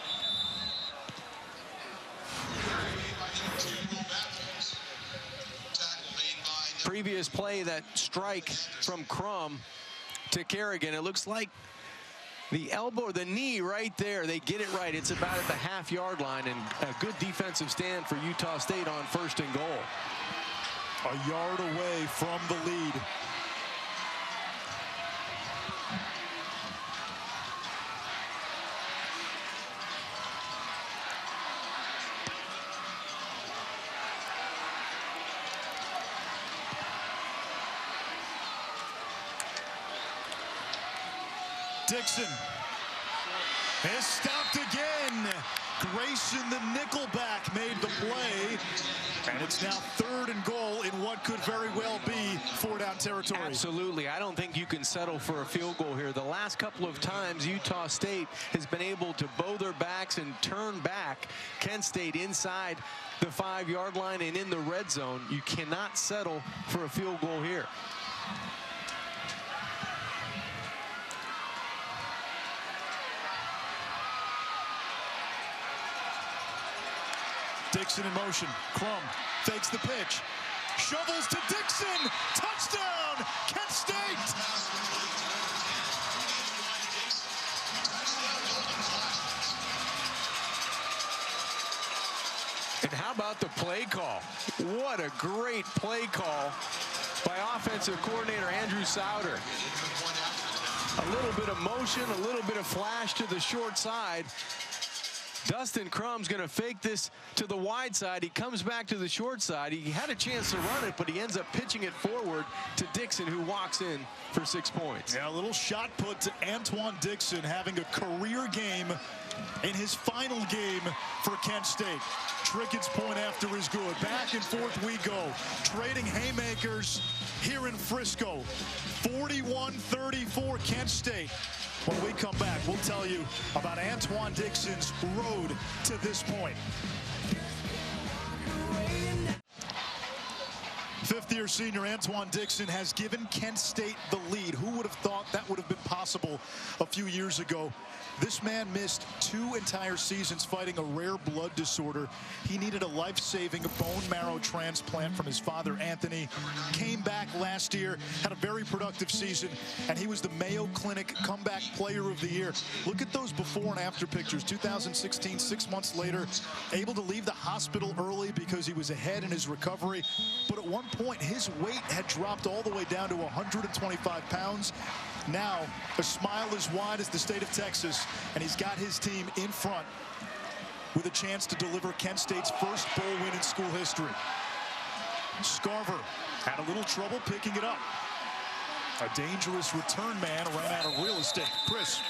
Previous play, that strike from Crum to Carrigan. It looks like the elbow or the knee right there. They get it right. It's about at the half-yard line, and a good defensive stand for Utah State on 1st and goal. A yard away from the lead. Dixon is stopped again. Grayson, the nickelback, made the play. And it's now 3rd and goal in what could very well be 4-down territory. Absolutely. I don't think you can settle for a field goal here. The last couple of times Utah State has been able to bow their backs and turn back Kent State inside the 5-yard line and in the red zone. You cannot settle for a field goal here. Dixon in motion. Crum fakes the pitch. Shovels to Dixon. Touchdown, Kent State. And how about the play call? What a great play call by offensive coordinator Andrew Souter. A little bit of motion, a little bit of flash to the short side. Dustin Crum's going to fake this to the wide side. He comes back to the short side. He had a chance to run it, but he ends up pitching it forward to Dixon, who walks in for 6 points. Yeah, a little shot put to Antoine Dixon, having a career game in his final game for Kent State. Trickett's point after is good. Back and forth we go. Trading haymakers here in Frisco. 41-34 Kent State. When we come back, we'll tell you about Antoine Dixon's road to this point. Fifth-year senior Antoine Dixon has given Kent State the lead. Who would have thought that would have been possible a few years ago? This man missed 2 entire seasons fighting a rare blood disorder. He needed a life-saving bone marrow transplant from his father, Anthony. Came back last year, had a very productive season, and he was the Mayo Clinic Comeback Player of the Year. Look at those before and after pictures. 2016, 6 months later, able to leave the hospital early because he was ahead in his recovery. But at one point, his weight had dropped all the way down to 125 pounds. Now, a smile as wide as the state of Texas, and he's got his team in front with a chance to deliver Kent State's first bowl win in school history. Scarver had a little trouble picking it up. A dangerous return man ran out of real estate. Chris.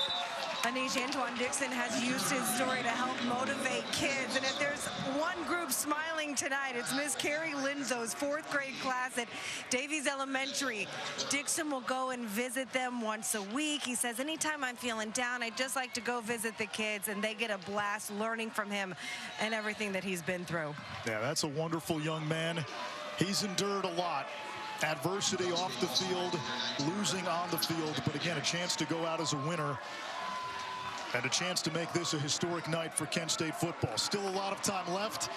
Anish, Antoine Dixon has used his story to help motivate kids. And if there's one group smiling tonight, it's Miss Carrie Linzo's 4th grade class at Davies Elementary. Dixon will go and visit them once a week. He says, anytime I'm feeling down, I just like to go visit the kids, and they get a blast learning from him and everything that he's been through. Yeah, that's a wonderful young man. He's endured a lot. Adversity off the field, losing on the field, but again, a chance to go out as a winner. And a chance to make this a historic night for Kent State football. Still a lot of time left,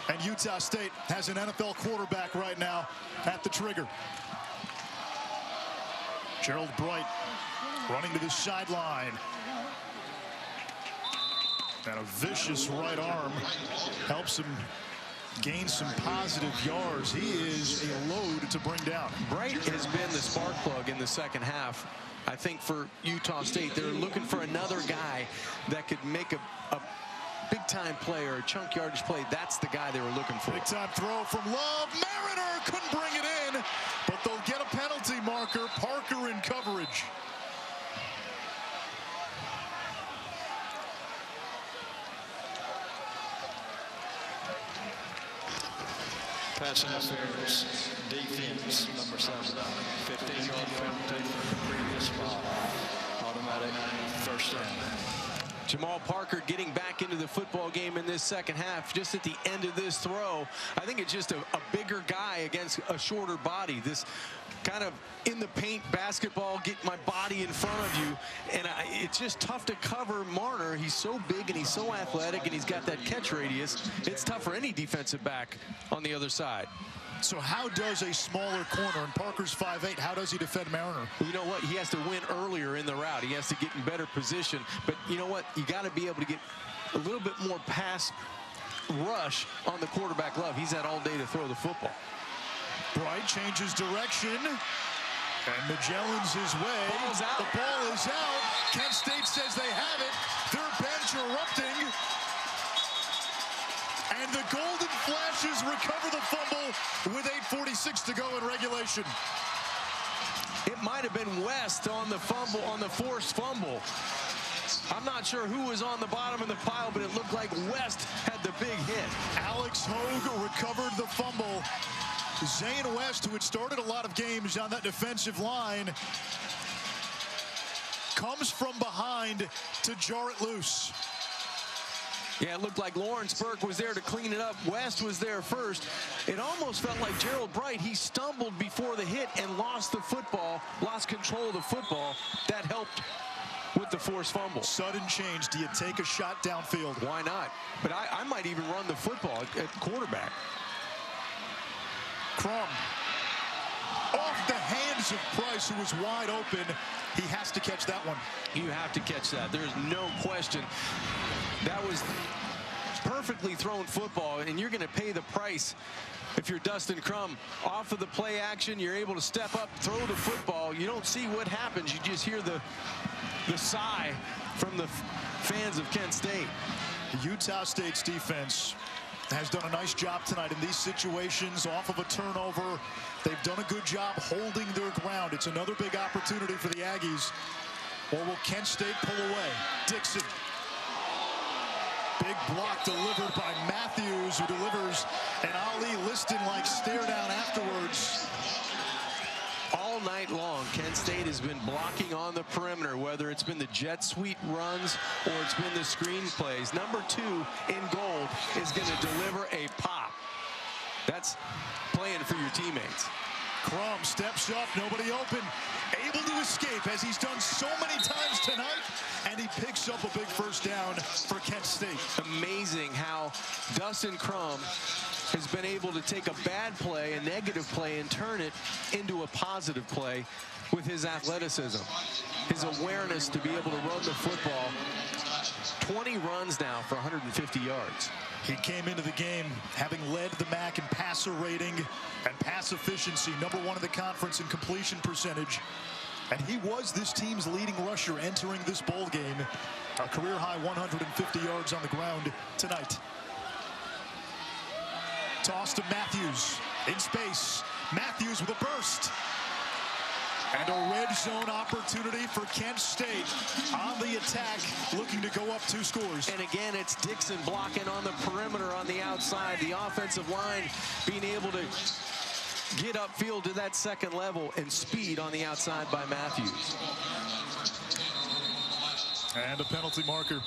and Utah State has an NFL quarterback right now at the trigger. Gerald Bright running to the sideline. And a vicious right arm helps him gain some positive yards. He is a load to bring down. Bright has been the spark plug in the second half. I think for Utah State, they're looking for another guy that could make a big-time play or a chunk yardage play. That's the guy they were looking for. Big-time throw from Love. Mariner couldn't bring it in, but they'll get a penalty marker. Parker in coverage. Pass interference, defense, number 7, 15-yard penalty for the previous foul. Automatic first down. Jamal Parker getting back into the football game in this second half. Just at the end of this throw, I think it's just a bigger guy against a shorter body. This kind of in the paint basketball, get my body in front of you, and it's just tough to cover Marner. He's so big and he's so athletic, and he's got that catch radius. It's tough for any defensive back on the other side. So how does a smaller corner, and Parker's 5'8", how does he defend Mariner? Well, you know what? He has to win earlier in the route. He has to get in better position. But you know what? You got to be able to get a little bit more pass rush on the quarterback Love. He's had all day to throw the football. Bright changes direction, and Magellan's his way. Ball's out. The ball is out. Kent State says they have it. Their bench erupting. And the Golden Flashes recover the fumble with 8:46 to go in regulation. It might have been West on the fumble, on the forced fumble. I'm not sure who was on the bottom of the pile, but it looked like West had the big hit. Alex Hogue recovered the fumble. Zane West, who had started a lot of games on that defensive line, comes from behind to jar it loose. Yeah, it looked like Lawrence Burke was there to clean it up. West was there first. It almost felt like Gerald Bright. He stumbled before the hit and lost the football, lost control of the football. That helped with the forced fumble. Sudden change. Do you take a shot downfield? Why not? But I might even run the football at quarterback. Crum off the hands of Price, who was wide open. He has to catch that one. You have to catch that. There's no question. That was perfectly thrown football, and you're going to pay the price if you're Dustin Crum. Off of the play action, you're able to step up, throw the football. You don't see what happens. You just hear the sigh from the fans of Kent State. Utah State's defense has done a nice job tonight in these situations. Off of a turnover, they've done a good job holding their ground. It's another big opportunity for the Aggies. Or will Kent State pull away? Dixon. Big block delivered by Matthews, who delivers an Ali Liston-like stare down afterwards. All night long, Kent State has been blocking on the perimeter, whether it's been the jet sweep runs or it's been the screen plays. Number 2 in gold is going to deliver a pop. That's playing for your teammates. Crum steps up, nobody open, able to escape as he's done so many times tonight, and he picks up a big first down for Kent State. Amazing how Dustin Crum has been able to take a bad play, a negative play, and turn it into a positive play with his athleticism, his awareness to be able to run the football. 20 runs now for 150 yards. He came into the game having led the MAC in passer rating and pass efficiency, number 1 in the conference in completion percentage. And he was this team's leading rusher entering this bowl game. A career-high 150 yards on the ground tonight. Toss to Matthews in space. Matthews with a burst. And a red zone opportunity for Kent State on the attack, looking to go up 2 scores. And again, it's Dixon blocking on the perimeter on the outside. The offensive line being able to get upfield to that second level, and speed on the outside by Matthews. And a penalty marker.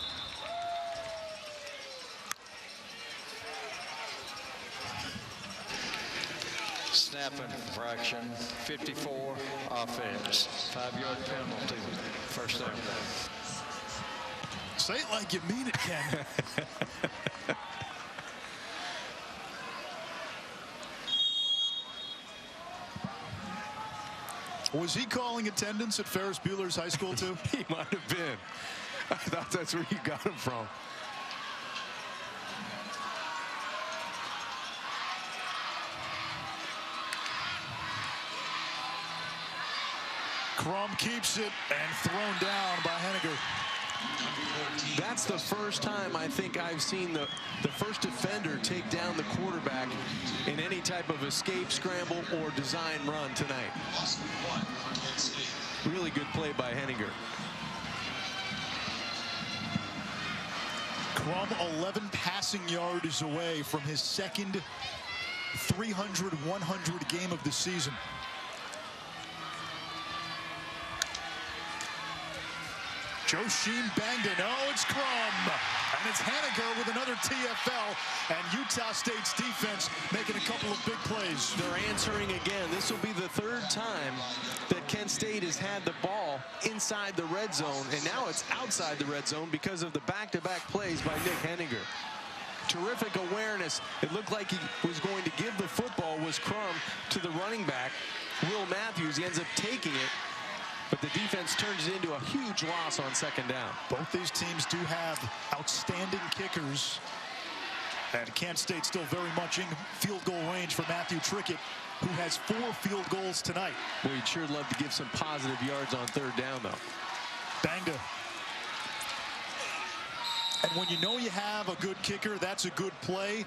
Snapping infraction, 54 offense, 5-yard penalty, first down. Say it like you mean it, Ken. Was he calling attendance at Ferris Bueller's High School too? He might have been. I thought that's where you got him from. Crum keeps it and thrown down by Henniger. That's the first time I think I've seen the first defender take down the quarterback in any type of escape, scramble, or design run tonight. Really good play by Henniger. Crum 11 passing yards away from his second 300-100 game of the season. Joshim Bangda, no, it's Crum. And it's Henniger with another TFL, and Utah State's defense making a couple of big plays. They're answering again. This will be the 3rd time that Kent State has had the ball inside the red zone, and now it's outside the red zone because of the back-to-back plays by Nick Henniger. Terrific awareness. It looked like he was going to give the football, was Crum, to the running back, Will Matthews. He ends up taking it, but the defense turns it into a huge loss on 2nd down. Both these teams do have outstanding kickers. And Kent State still very much in field goal range for Matthew Trickett, who has 4 field goals tonight. Well, you'd sure love to give some positive yards on 3rd down, though. Bangda. And when you know you have a good kicker, that's a good play.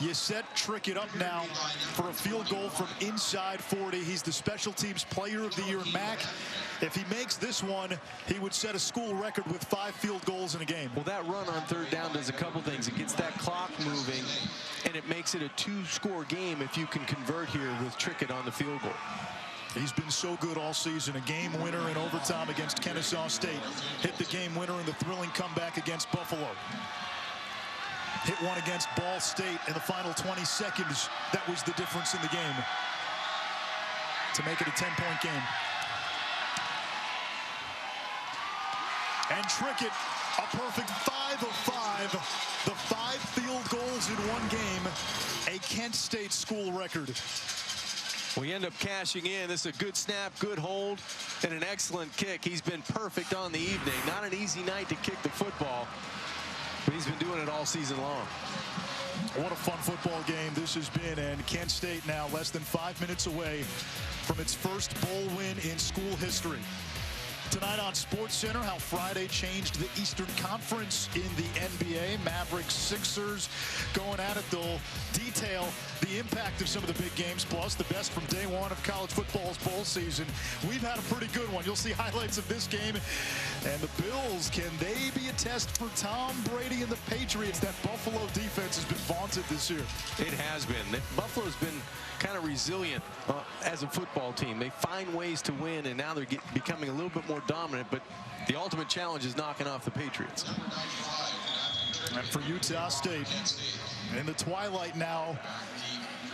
You set Trickett up now for a field goal from inside 40. He's the special teams player of the year in MAC. If he makes this one, he would set a school record with 5 field goals in a game. Well, that run on 3rd down does a couple things. It gets that clock moving, and it makes it a 2-score game if you can convert here with Trickett on the field goal. He's been so good all season. A game winner in overtime against Kennesaw State. Hit the game winner in the thrilling comeback against Buffalo. Hit one against Ball State in the final 20 seconds. That was the difference in the game to make it a 10-point game. And Trickett, a perfect 5 of 5. The 5 field goals in one game. A Kent State school record. We end up cashing in. This is a good snap, good hold, and an excellent kick. He's been perfect on the evening. Not an easy night to kick the football, but he's been doing it all season long. What a fun football game this has been, and Kent State now less than 5 minutes away from its first bowl win in school history. Tonight on SportsCenter, how Friday changed the Eastern Conference in the NBA. Mavericks, Sixers going at it. They'll detail the impact of some of the big games, plus the best from day one of college football's bowl season. We've had a pretty good one. You'll see highlights of this game. And the Bills, can they be a test for Tom Brady and the Patriots? That Buffalo defense has been vaunted this year. It has been. Buffalo's been kind of resilient as a football team. They find ways to win, and now they're becoming a little bit more dominant, but the ultimate challenge is knocking off the Patriots. And for Utah State, in the twilight now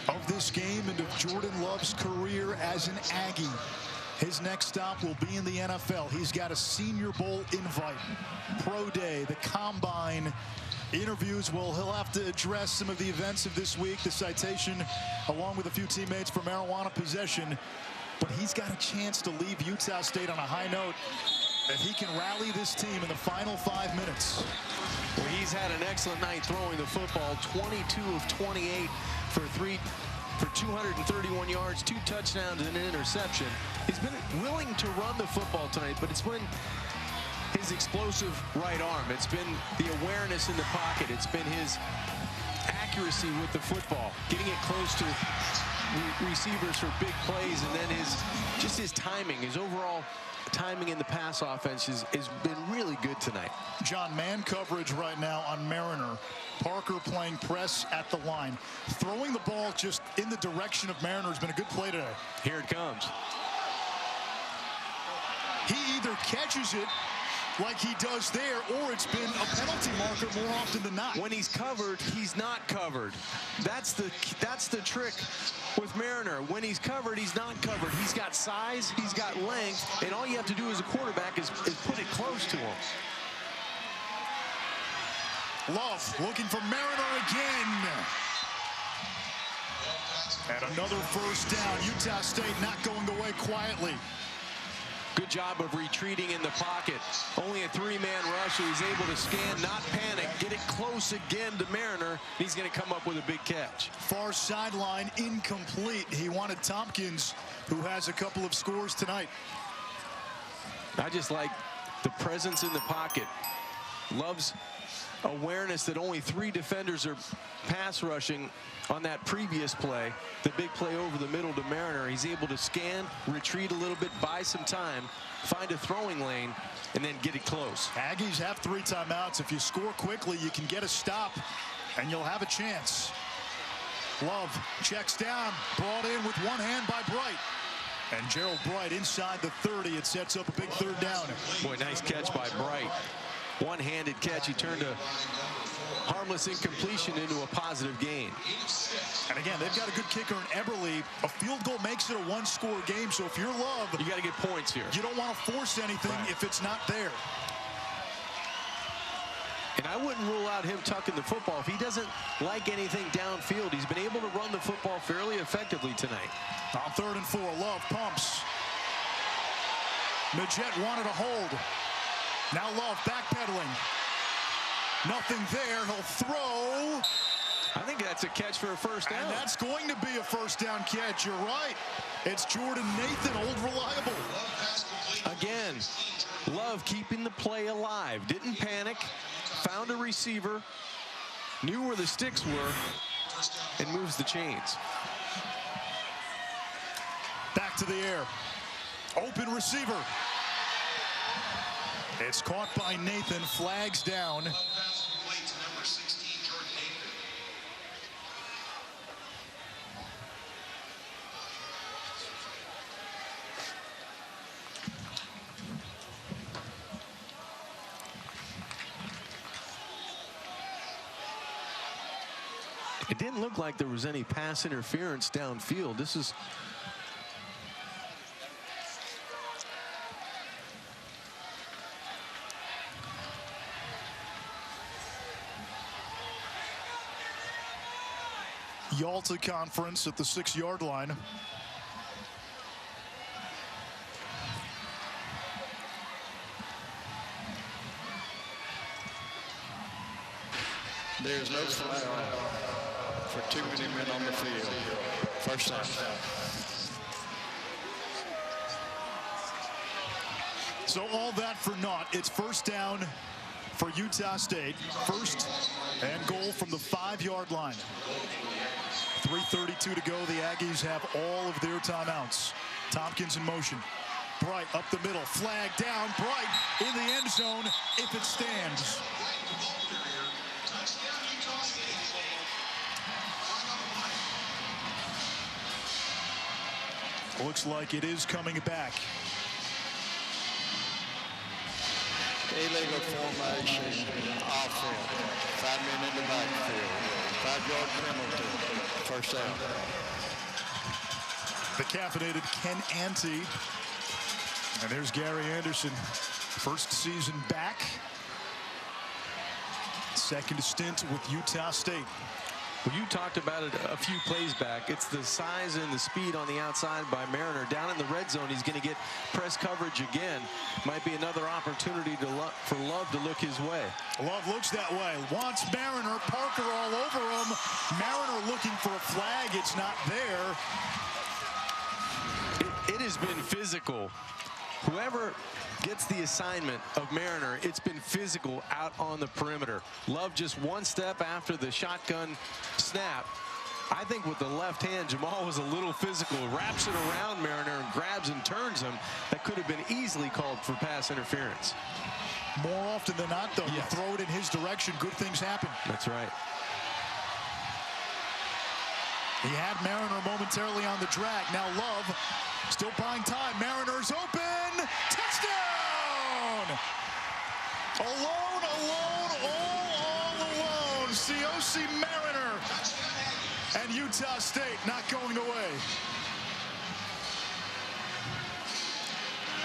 of this game and of Jordan Love's career as an Aggie, his next stop will be in the NFL. He's got a Senior Bowl invite, Pro Day, the Combine, interviews. Well, he'll have to address some of the events of this week, the citation, along with a few teammates for marijuana possession. But he's got a chance to leave Utah State on a high note if he can rally this team in the final 5 minutes. Well, he's had an excellent night throwing the football, 22 of 28 for 231 yards, 2 touchdowns, and an interception. He's been willing to run the football tonight, but it's been his explosive right arm. It's been the awareness in the pocket. It's been his accuracy with the football, getting it close to receivers for big plays, and then his timing, his overall timing in the pass offense has been really good tonight. John, man coverage right now on Mariner. Parker playing press at the line. Throwing the ball just in the direction of Mariner has been a good play today. Here it comes. He either catches it like he does there, or it's been a penalty marker more often than not. When he's covered, he's not covered. That's the trick with Mariner. When he's covered, he's not covered. He's got size, he's got length, and all you have to do as a quarterback is put it close to him. Love looking for Mariner again. And another first down. Utah State not going away quietly. Good job of retreating in the pocket. Only a 3-man rush, so he's able to scan, not panic, get it close again to Mariner. He's going to come up with a big catch. Far sideline incomplete. He wanted Tompkins, who has a couple of scores tonight. I just like the presence in the pocket. Love's awareness that only 3 defenders are pass rushing on that previous play, the big play over the middle to Mariner. He's able to scan, retreat a little bit, buy some time, find a throwing lane, and then get it close. Aggies have 3 timeouts. If you score quickly, you can get a stop, and you'll have a chance. Love checks down, brought in with one hand by Bright. And Gerald Bright inside the 30. It sets up a big 3rd down. Boy, nice catch by Bright. One-handed catch. He turned a harmless incompletion into a positive gain. And again, they've got a good kicker in Eberle. A field goal makes it a 1-score game, so if you're Love, you got to get points here. You don't want to force anything if it's not there. And I wouldn't rule out him tucking the football. If he doesn't like anything downfield, he's been able to run the football fairly effectively tonight. On 3rd and 4, Love pumps. Majette wanted a hold. Now Love backpedaling. Nothing there. He'll throw. I think that's a catch for a first down. And that's going to be a first down catch. You're right. It's Jordan Nathan, old reliable. Again, Love keeping the play alive. Didn't panic. Found a receiver. Knew where the sticks were. And moves the chains. Back to the air. Open receiver. It's caught by Nathan, flags down. It didn't look like there was any pass interference downfield. This is Yalta Conference at the 6-yard line. There's no flag for too many men on the field. First down. So all that for naught. It's first down for Utah State. First and goal from the 5-yard line. 3:32 to go. The Aggies have all of their timeouts. Tompkins in motion. Bright up the middle. Flag down. Bright in the end zone if it stands. Looks like it is coming back. Illegal formation, offense, 5 men in the backfield, 5-yard penalty, first down. The caffeinated Ken Ante. And there's Gary Anderson, first season back. Second stint with Utah State. Well, you talked about it a few plays back. It's the size and the speed on the outside by Mariner. Down in the red zone, he's going to get press coverage again. Might be another opportunity for Love to look his way. Love looks that way. Wants Mariner. Parker all over him. Mariner looking for a flag. It's not there. It has been physical. Whoever gets the assignment of Mariner, it's been physical out on the perimeter. Love just one step after the shotgun snap. I think with the left hand, Jamal was a little physical, wraps it around Mariner and grabs and turns him. That could have been easily called for pass interference. More often than not, though, you throw it in his direction, good things happen. That's right. He had Mariner momentarily on the drag. Now Love still buying time. Mariner's open. Touchdown! Alone, all alone. COC Mariner and Utah State not going away.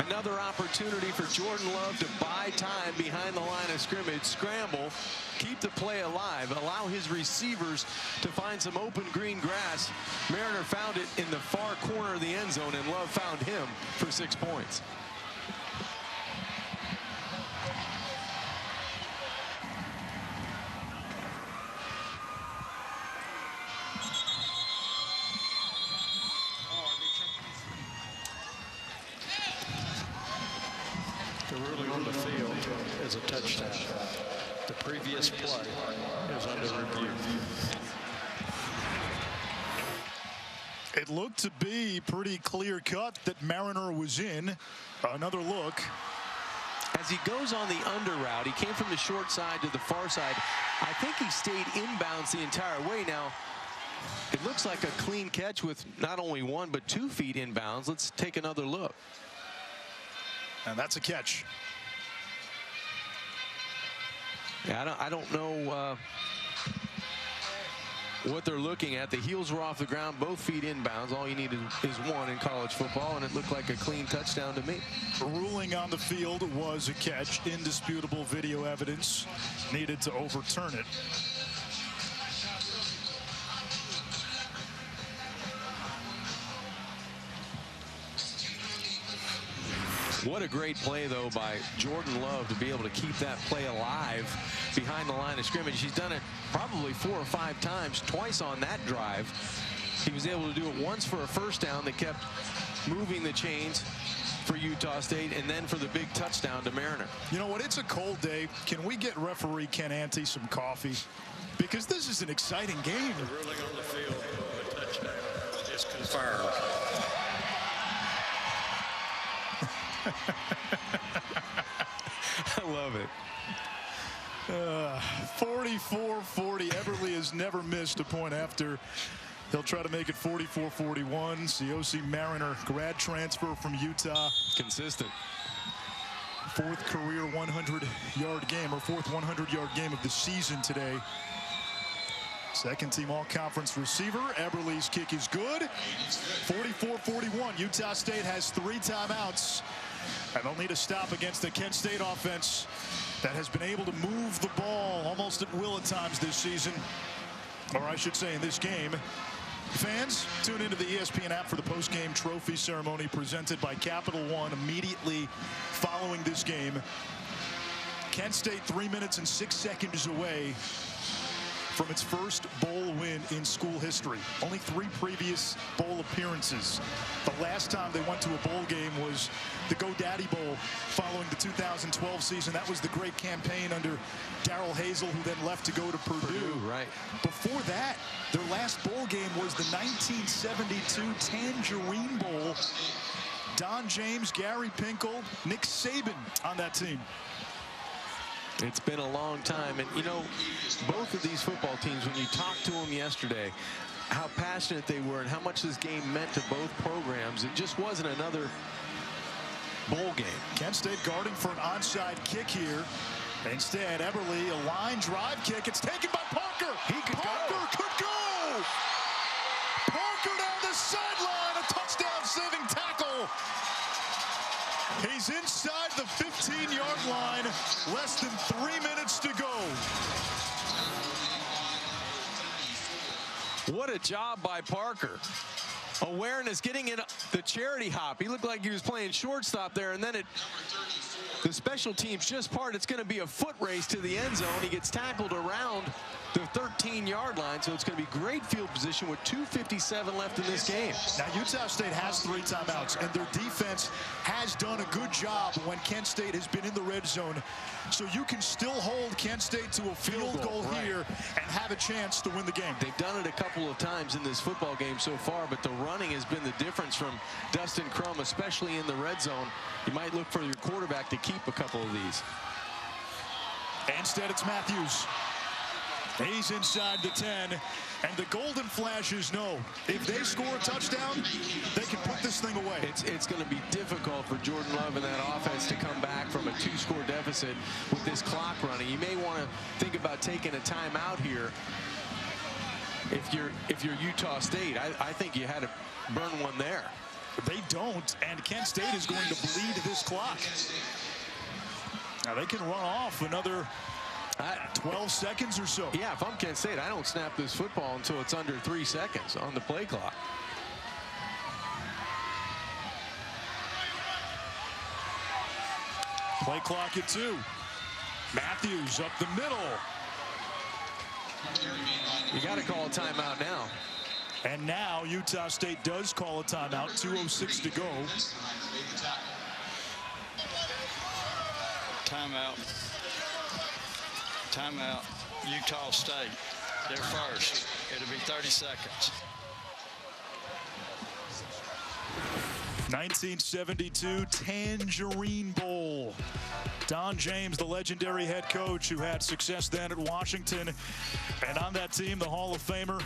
Another opportunity for Jordan Love to buy time behind the line of scrimmage, scramble, keep the play alive, allow his receivers to find some open green grass. Mariner found it in the far corner of the end zone, and Love found him for 6 points. The ruling on the field is a touchdown. The previous play is under review. It looked to be pretty clear-cut that Mariner was in. Another look. As he goes on the under route, he came from the short side to the far side. I think he stayed inbounds the entire way. Now, it looks like a clean catch with not only 1 but 2 feet inbounds. Let's take another look. And that's a catch. Yeah, I don't know what they're looking at. The heels were off the ground, both feet inbounds. All you need is 1 in college football, and it looked like a clean touchdown to me. The ruling on the field was a catch. Indisputable video evidence needed to overturn it. What a great play, though, by Jordan Love to be able to keep that play alive behind the line of scrimmage. He's done it probably 4 or 5 times, twice on that drive. He was able to do it once for a first down that kept moving the chains for Utah State, and then for the big touchdown to Mariner. You know what? It's a cold day. Can we get referee Ken Ante some coffee? Because this is an exciting game. The ruling on the field of a touchdown is confirmed. I love it. 44-40. Everly has never missed a point after. He'll try to make it 44-41. COC Mariner, grad transfer from Utah. Consistent. 4th career 100-yard game, or 4th 100-yard game of the season today. 2nd team all-conference receiver. Eberle's kick is good. 44-41. Utah State has 3 timeouts. And they'll need a stop against the Kent State offense that has been able to move the ball almost at will at times this season. Or I should say in this game. Fans, tune into the ESPN app for the post-game trophy ceremony presented by Capital One immediately following this game. Kent State 3 minutes and 6 seconds away from its first bowl win in school history. Only 3 previous bowl appearances. The last time they went to a bowl game was the GoDaddy Bowl following the 2012 season. That was the great campaign under Darrell Hazel, who then left to go to Purdue. Right. Before that, their last bowl game was the 1972 Tangerine Bowl. Don James, Gary Pinkel, Nick Saban on that team. It's been a long time, and you know, both of these football teams, when you talked to them yesterday, how passionate they were and how much this game meant to both programs. It just wasn't another bowl game. Kent State guarding for an onside kick here. Instead, Eberle, a line drive kick. It's taken by Parker. Parker could go. Parker down the sideline, a touchdown saving tackle. He's inside the 15-yard line, less than 3 minutes to go. What a job by Parker. Awareness, getting in the charity hop. He looked like he was playing shortstop there, and then the special teams just part. It's going to be a foot race to the end zone. He gets tackled around the 13-yard line, so it's going to be great field position with 2:57 left in this game. Now, Utah State has 3 timeouts, and their defense has done a good job when Kent State has been in the red zone. So you can still hold Kent State to a field goal here and have a chance to win the game. They've done it a couple of times in this football game so far, but the running has been the difference from Dustin Crum, especially in the red zone. You might look for your quarterback to keep a couple of these. Instead, it's Matthews. He's inside the 10, and the Golden Flashes know if they score a touchdown, they can put this thing away. It's going to be difficult for Jordan Love and that offense to come back from a 2-score deficit with this clock running. You may want to think about taking a timeout here. If you're Utah State, I think you had to burn one there. They don't, and Kent State is going to bleed this clock. Now they can run off another 12 seconds or so. Yeah, if I'm Kent State, I don't snap this football until it's under 3 seconds on the play clock. Play clock at 2. Matthews up the middle. You got to call a timeout now. And now Utah State does call a timeout. 2:06 to go. Timeout. Timeout. Utah State. They're first. It'll be 30 seconds. 1972 Tangerine Bowl. Don James, the legendary head coach who had success then at Washington. And on that team, the Hall of Famer,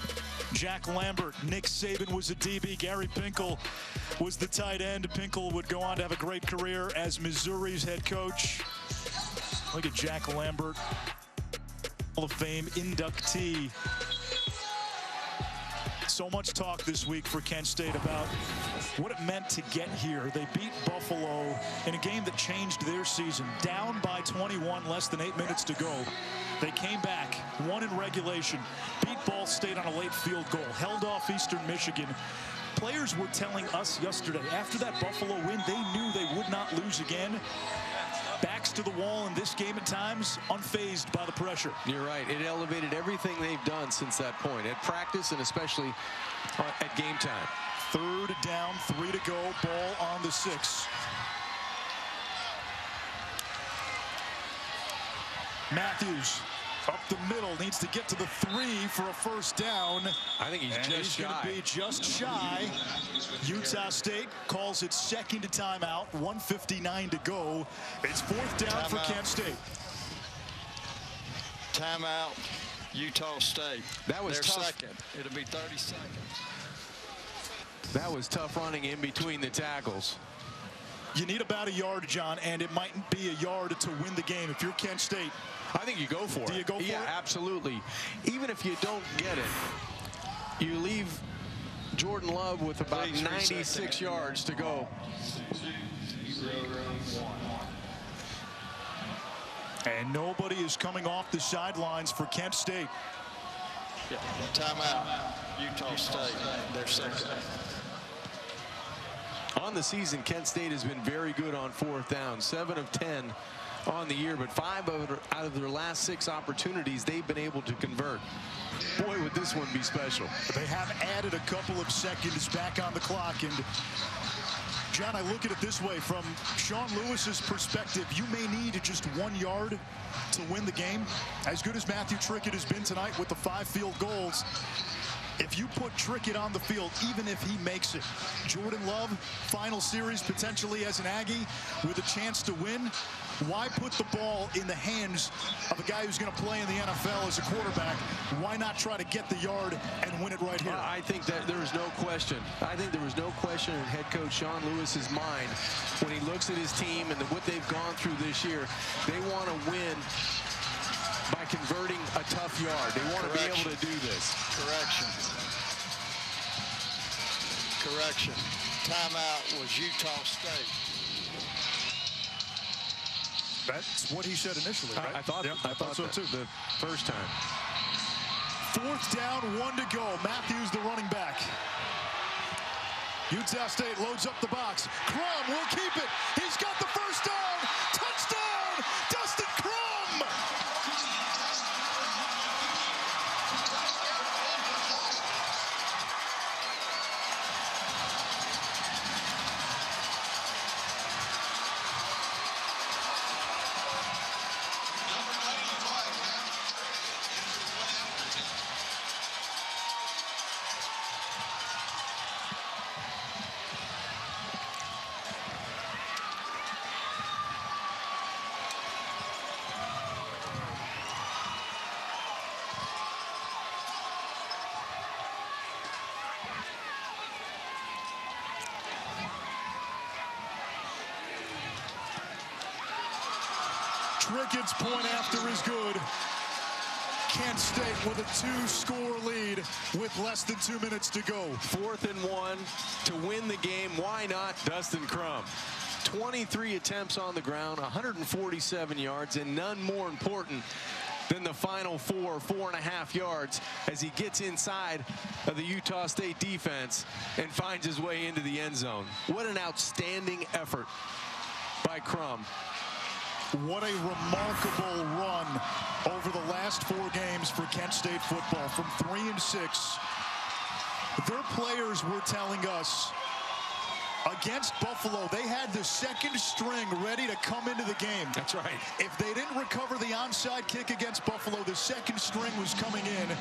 Jack Lambert. Nick Saban was a DB. Gary Pinkel was the tight end. Pinkel would go on to have a great career as Missouri's head coach. Look at Jack Lambert, Hall of Fame inductee. So much talk this week for Kent State about what it meant to get here. They beat Buffalo in a game that changed their season. Down by 21, less than 8 minutes to go. They came back, won in regulation, beat Ball State on a late field goal, held off Eastern Michigan. Players were telling us yesterday, after that Buffalo win, they knew they would not lose again. Backs to the wall in this game at times, unfazed by the pressure. You're right. It elevated everything they've done since that point, at practice and especially at game time. 3rd down, 3 to go, ball on the 6. Matthews up the middle, needs to get to the 3 for a first down. I think he's just going to be just shy. Utah State calls its second timeout, 1:59 to go. It's 4th down for Kent State. Timeout, Utah State. That was tough. Second. It'll be 30 seconds. That was tough running in between the tackles. You need about a yard, John, and it might be a yard to win the game. If you're Kent State, I think you go for it. Do you go for it? Yeah, absolutely. Even if you don't get it, you leave Jordan Love with about 96 yards to go. And nobody is coming off the sidelines for Kent State. Yeah. Timeout, Utah State. They're second. On the season, Kent State has been very good on 4th down. 7 of 10 on the year, but 5 out of their last 6 opportunities they've been able to convert. Boy, would this one be special. They have added a couple of seconds back on the clock, and John, I look at it this way. From Sean Lewis's perspective, you may need just 1 yard to win the game. As good as Matthew Trickett has been tonight with the 5 field goals, if you put Trickett on the field, even if he makes it, Jordan Love, final series potentially as an Aggie with a chance to win, why put the ball in the hands of a guy who's going to play in the NFL as a quarterback? Why not try to get the yard and win it right here? I think that there was no question. I think there was no question in head coach Sean Lewis's mind when he looks at his team and what they've gone through this year. They want to win by converting a tough yard. They want to be able to do this. Correction. Timeout was Utah State. That's what he said initially, right? I thought so too. The first time. 4th down, 1 to go. Matthews, the running back. Utah State loads up the box. Crum will keep it. He's got the first down. Touchdown, Dustin Crum. Trickett's point after is good. Kent State with a 2-score lead with less than 2 minutes to go. 4th and 1 to win the game. Why not Dustin Crum? 23 attempts on the ground, 147 yards, and none more important than the final 4.5 yards as he gets inside of the Utah State defense and finds his way into the end zone. What an outstanding effort by Crum. What a remarkable run over the last 4 games for Kent State football. From 3-6, their players were telling us against Buffalo, they had the 2nd string ready to come into the game. That's right. If they didn't recover the onside kick against Buffalo, the 2nd string was coming in.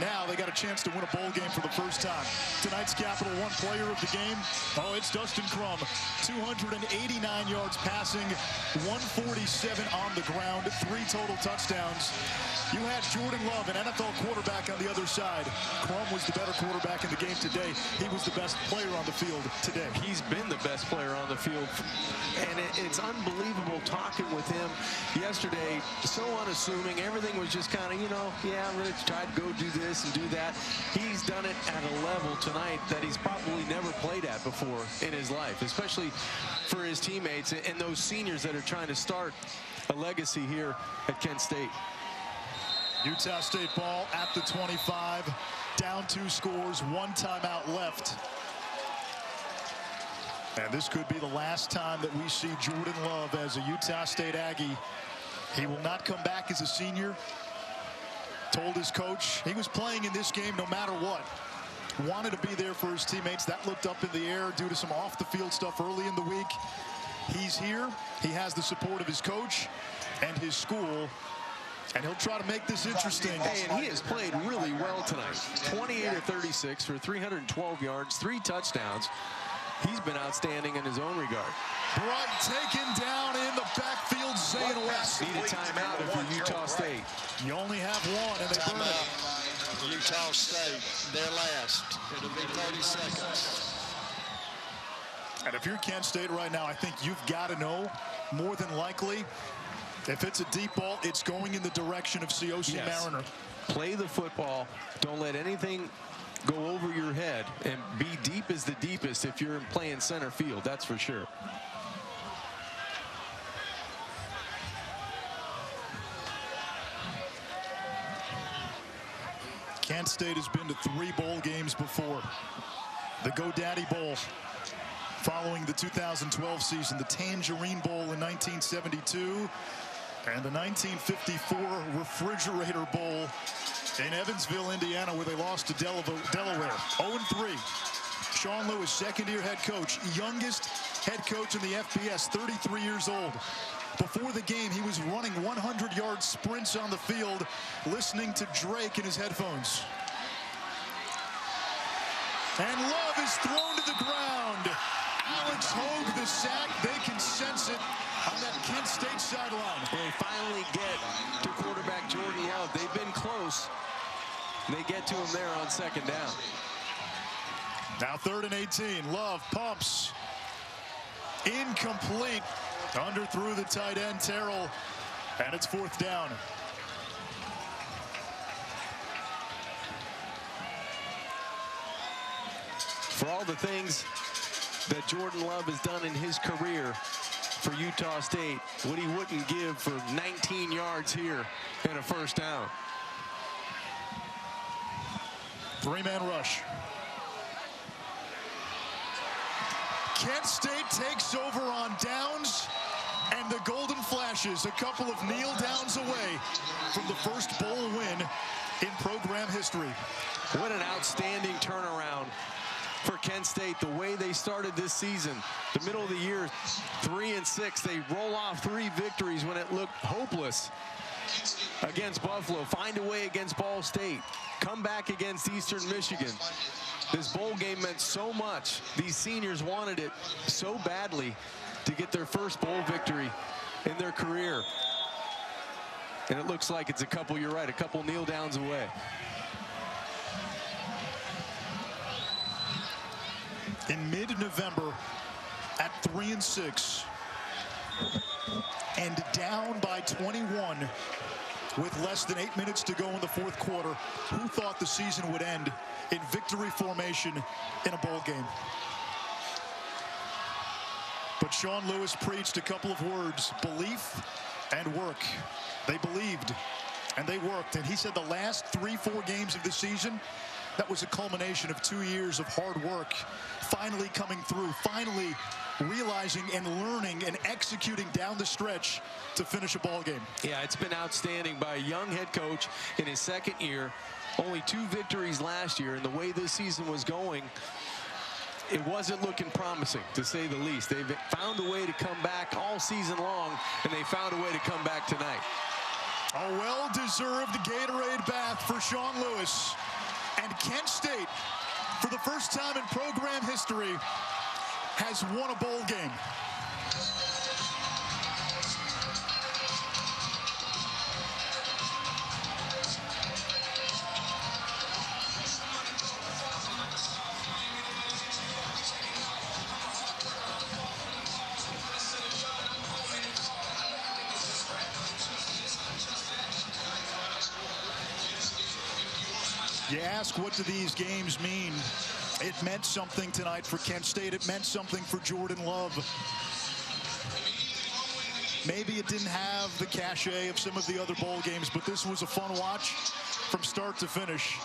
Now they got a chance to win a bowl game for the first time. Tonight's Capital One player of the game, it's Dustin Crum. 289 yards passing, 147 on the ground, 3 total touchdowns. You had Jordan Love, an NFL quarterback, on the other side. Crum was the better quarterback in the game today. He was the best player on the field today. He's been the best player on the field. And it's unbelievable talking with him yesterday. So unassuming. Everything was just kind of, yeah, I'm going to try to go do this and do that. He's done it at a level tonight that he's probably never played at before in his life, especially for his teammates and those seniors that are trying to start a legacy here at Kent State. Utah State ball at the 25, down 2 scores, 1 timeout left. And this could be the last time that we see Jordan Love as a Utah State Aggie. He will not come back as a senior. Told his coach he was playing in this game no matter what. Wanted to be there for his teammates. That looked up in the air due to some off-the-field stuff early in the week. He's here. He has the support of his coach and his school. And he'll try to make this interesting. Hey, and he has played really well tonight. 28 of 36 for 312 yards, 3 touchdowns. He's been outstanding in his own regard. Bright taken down in the backfield. Zayn West. Need a timeout if you're Utah State. You only have 1, and they burn it. Utah State, their last. It'll be 30 seconds. And if you're Kent State right now, I think you've got to know, more than likely, if it's a deep ball, it's going in the direction of COC Mariner. Play the football. Don't let anything go over your head, and be deep as the deepest if you're playing center field. That's for sure. Kent State has been to 3 bowl games before. The GoDaddy Bowl, following the 2012 season, the Tangerine Bowl in 1972, and the 1954 Refrigerator Bowl in Evansville, Indiana, where they lost to Delaware. 0-3. Sean Lewis, second-year head coach, youngest head coach in the FBS, 33 years old. Before the game, he was running 100-yard sprints on the field, listening to Drake in his headphones. And Love is thrown to the ground. Alex Hogue, the sack. They can sense it on that Kent State sideline. They finally get to quarterback Jordan Love. They've been close. They get to him there on second down. Now 3rd and 18. Love pumps. Incomplete. Underthrew the tight end, Terrell. And it's 4th down. For all the things that Jordan Love has done in his career for Utah State, what he wouldn't give for 19 yards here and a 1st down. 3-man rush. Kent State takes over on downs, and the Golden Flashes a couple of kneel downs away from the first bowl win in program history. What an outstanding turnaround for Kent State. The way they started this season, the middle of the year, 3-6. They roll off 3 victories when it looked hopeless against Buffalo. Find a way against Ball State. Come back against Eastern Michigan. This bowl game meant so much. These seniors wanted it so badly to get their first bowl victory in their career. And it looks like it's a couple, you're right, a couple kneel downs away. In mid-November at 3-6 and down by 21 with less than 8 minutes to go in the 4th quarter, who thought the season would end in victory formation in a bowl game? But Sean Lewis preached a couple of words: belief and work. They believed and they worked, and he said the last 3-4 games of the season, that was a culmination of 2 years of hard work, finally coming through, finally realizing and learning and executing down the stretch to finish a ball game. Yeah, it's been outstanding by a young head coach in his 2nd year. Only 2 victories last year, and the way this season was going, it wasn't looking promising, to say the least. They've found a way to come back all season long, and they found a way to come back tonight. A well-deserved Gatorade bath for Sean Lewis. And Kent State, for the first time in program history, has won a bowl game. You ask, what do these games mean? It meant something tonight for Kent State. It meant something for Jordan Love. Maybe it didn't have the cachet of some of the other bowl games, but this was a fun watch from start to finish.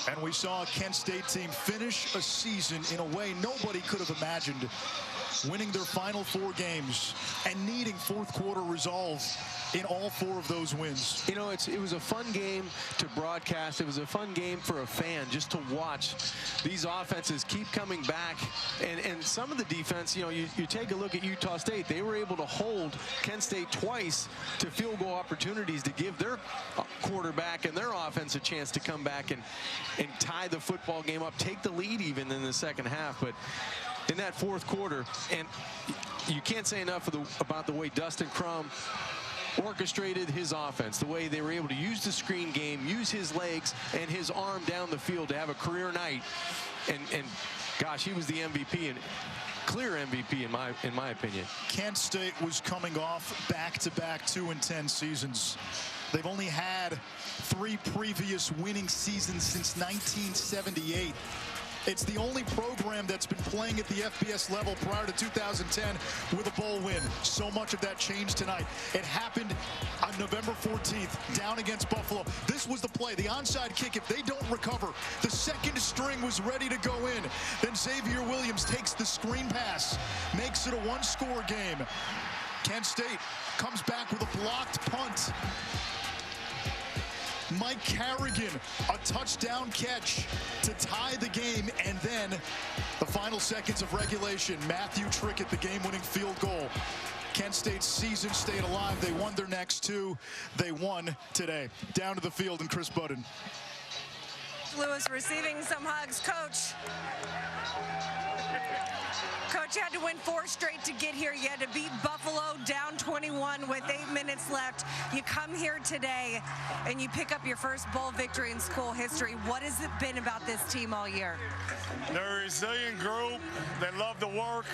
And we saw a Kent State team finish a season in a way nobody could have imagined, winning their final 4 games and needing 4th quarter resolve in all 4 of those wins. You know, it was a fun game to broadcast. It was a fun game for a fan just to watch these offenses keep coming back. And some of the defense, you know, you take a look at Utah State. They were able to hold Kent State twice to field goal opportunities to give their quarterback and their offense a chance to come back and tie the football game up, take the lead even in the 2nd half. But in that 4th quarter, and you can't say enough about the way Dustin Crum orchestrated his offense, the way they were able to use the screen game, use his legs and his arm down the field to have a career night. And gosh, he was the MVP, and clear MVP in my opinion. Kent State was coming off back-to-back 2-10 seasons. They've only had 3 previous winning seasons since 1978. It's the only program that's been playing at the FBS level prior to 2010 with a bowl win. So much of that changed tonight. It happened on November 14th down against Buffalo. This was the play, the onside kick. If they don't recover, the second string was ready to go in. Then Xavier Williams takes the screen pass, makes it a one-score game. Kent State comes back with a blocked punt. Mike Carrigan, a touchdown catch to tie the game, and then the final seconds of regulation. Matthew Trickett, the game-winning field goal. Kent State's season stayed alive. They won their next two. They won today. Down to the field, and Chris Budden. Lewis receiving some hugs. Coach. Coach, you had to win 4 straight to get here. You had to beat Buffalo down 21 with 8 minutes left. You come here today and you pick up your first bowl victory in school history. What has it been about this team all year? They're a resilient group. They love to work.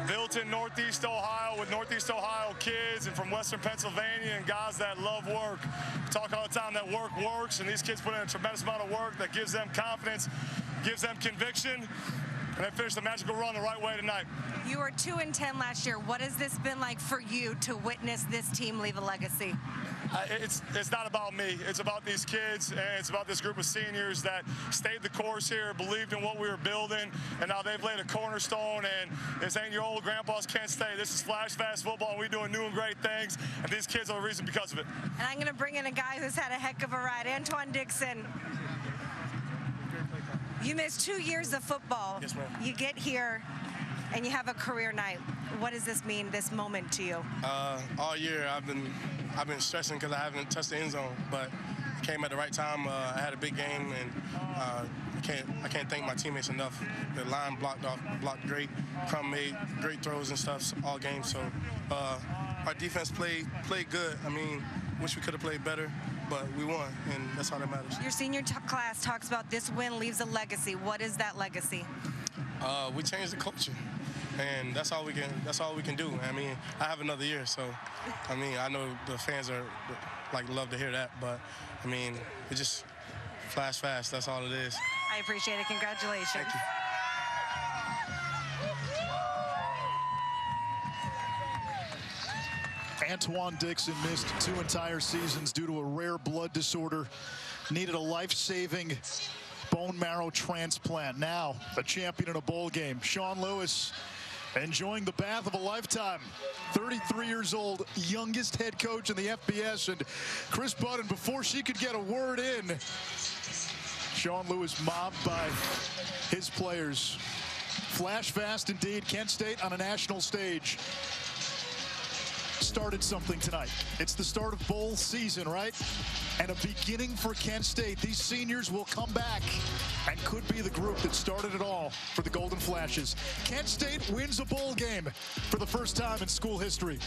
Built in Northeast Ohio with Northeast Ohio kids and from Western Pennsylvania and guys that love work. We talk all the time that work works, and these kids put in a tremendous amount of work that gives them confidence, gives them conviction. And they finished the magical run the right way tonight. You were 2-10 last year. What has this been like for you to witness this team leave a legacy? It's not about me. It's about these kids, and it's about this group of seniors that stayed the course here, believed in what we were building, and now they've laid a cornerstone. And this ain't your old grandpa's Kent State. This is flash fast football, and we're doing new and great things, and these kids are the reason because of it. And I'm going to bring in a guy who's had a heck of a ride, Antoine Dixon. You missed 2 years of football. Yes, ma'am. You get here and you have a career night. What does this mean, this moment to you? All year I've been stressing because I haven't touched the end zone, but I came at the right time. I had a big game, and I can't thank my teammates enough. The line blocked great. Crum made great throws and stuff all game. So our defense played good. I mean, wish we could have played better, but we won, and that's all that matters. Your senior class talks about this win leaves a legacy. What is that legacy? We changed the culture, and that's all we can do. I mean, I have another year, so I mean, I know the fans are love to hear that, but I mean, it just flash fast. That's all it is. I appreciate it. Congratulations. Thank you. Antoine Dixon missed 2 entire seasons due to a rare blood disorder. Needed a life-saving bone marrow transplant. Now a champion in a bowl game. Sean Lewis enjoying the bath of a lifetime. 33 years old, youngest head coach in the FBS. And Chris Budden, before she could get a word in, Sean Lewis mobbed by his players. Flash fast indeed. Kent State on a national stage started something tonight. It's the start of bowl season, right? And a beginning for Kent State. These seniors will come back and could be the group that started it all for the Golden Flashes. Kent State wins a bowl game for the first time in school history.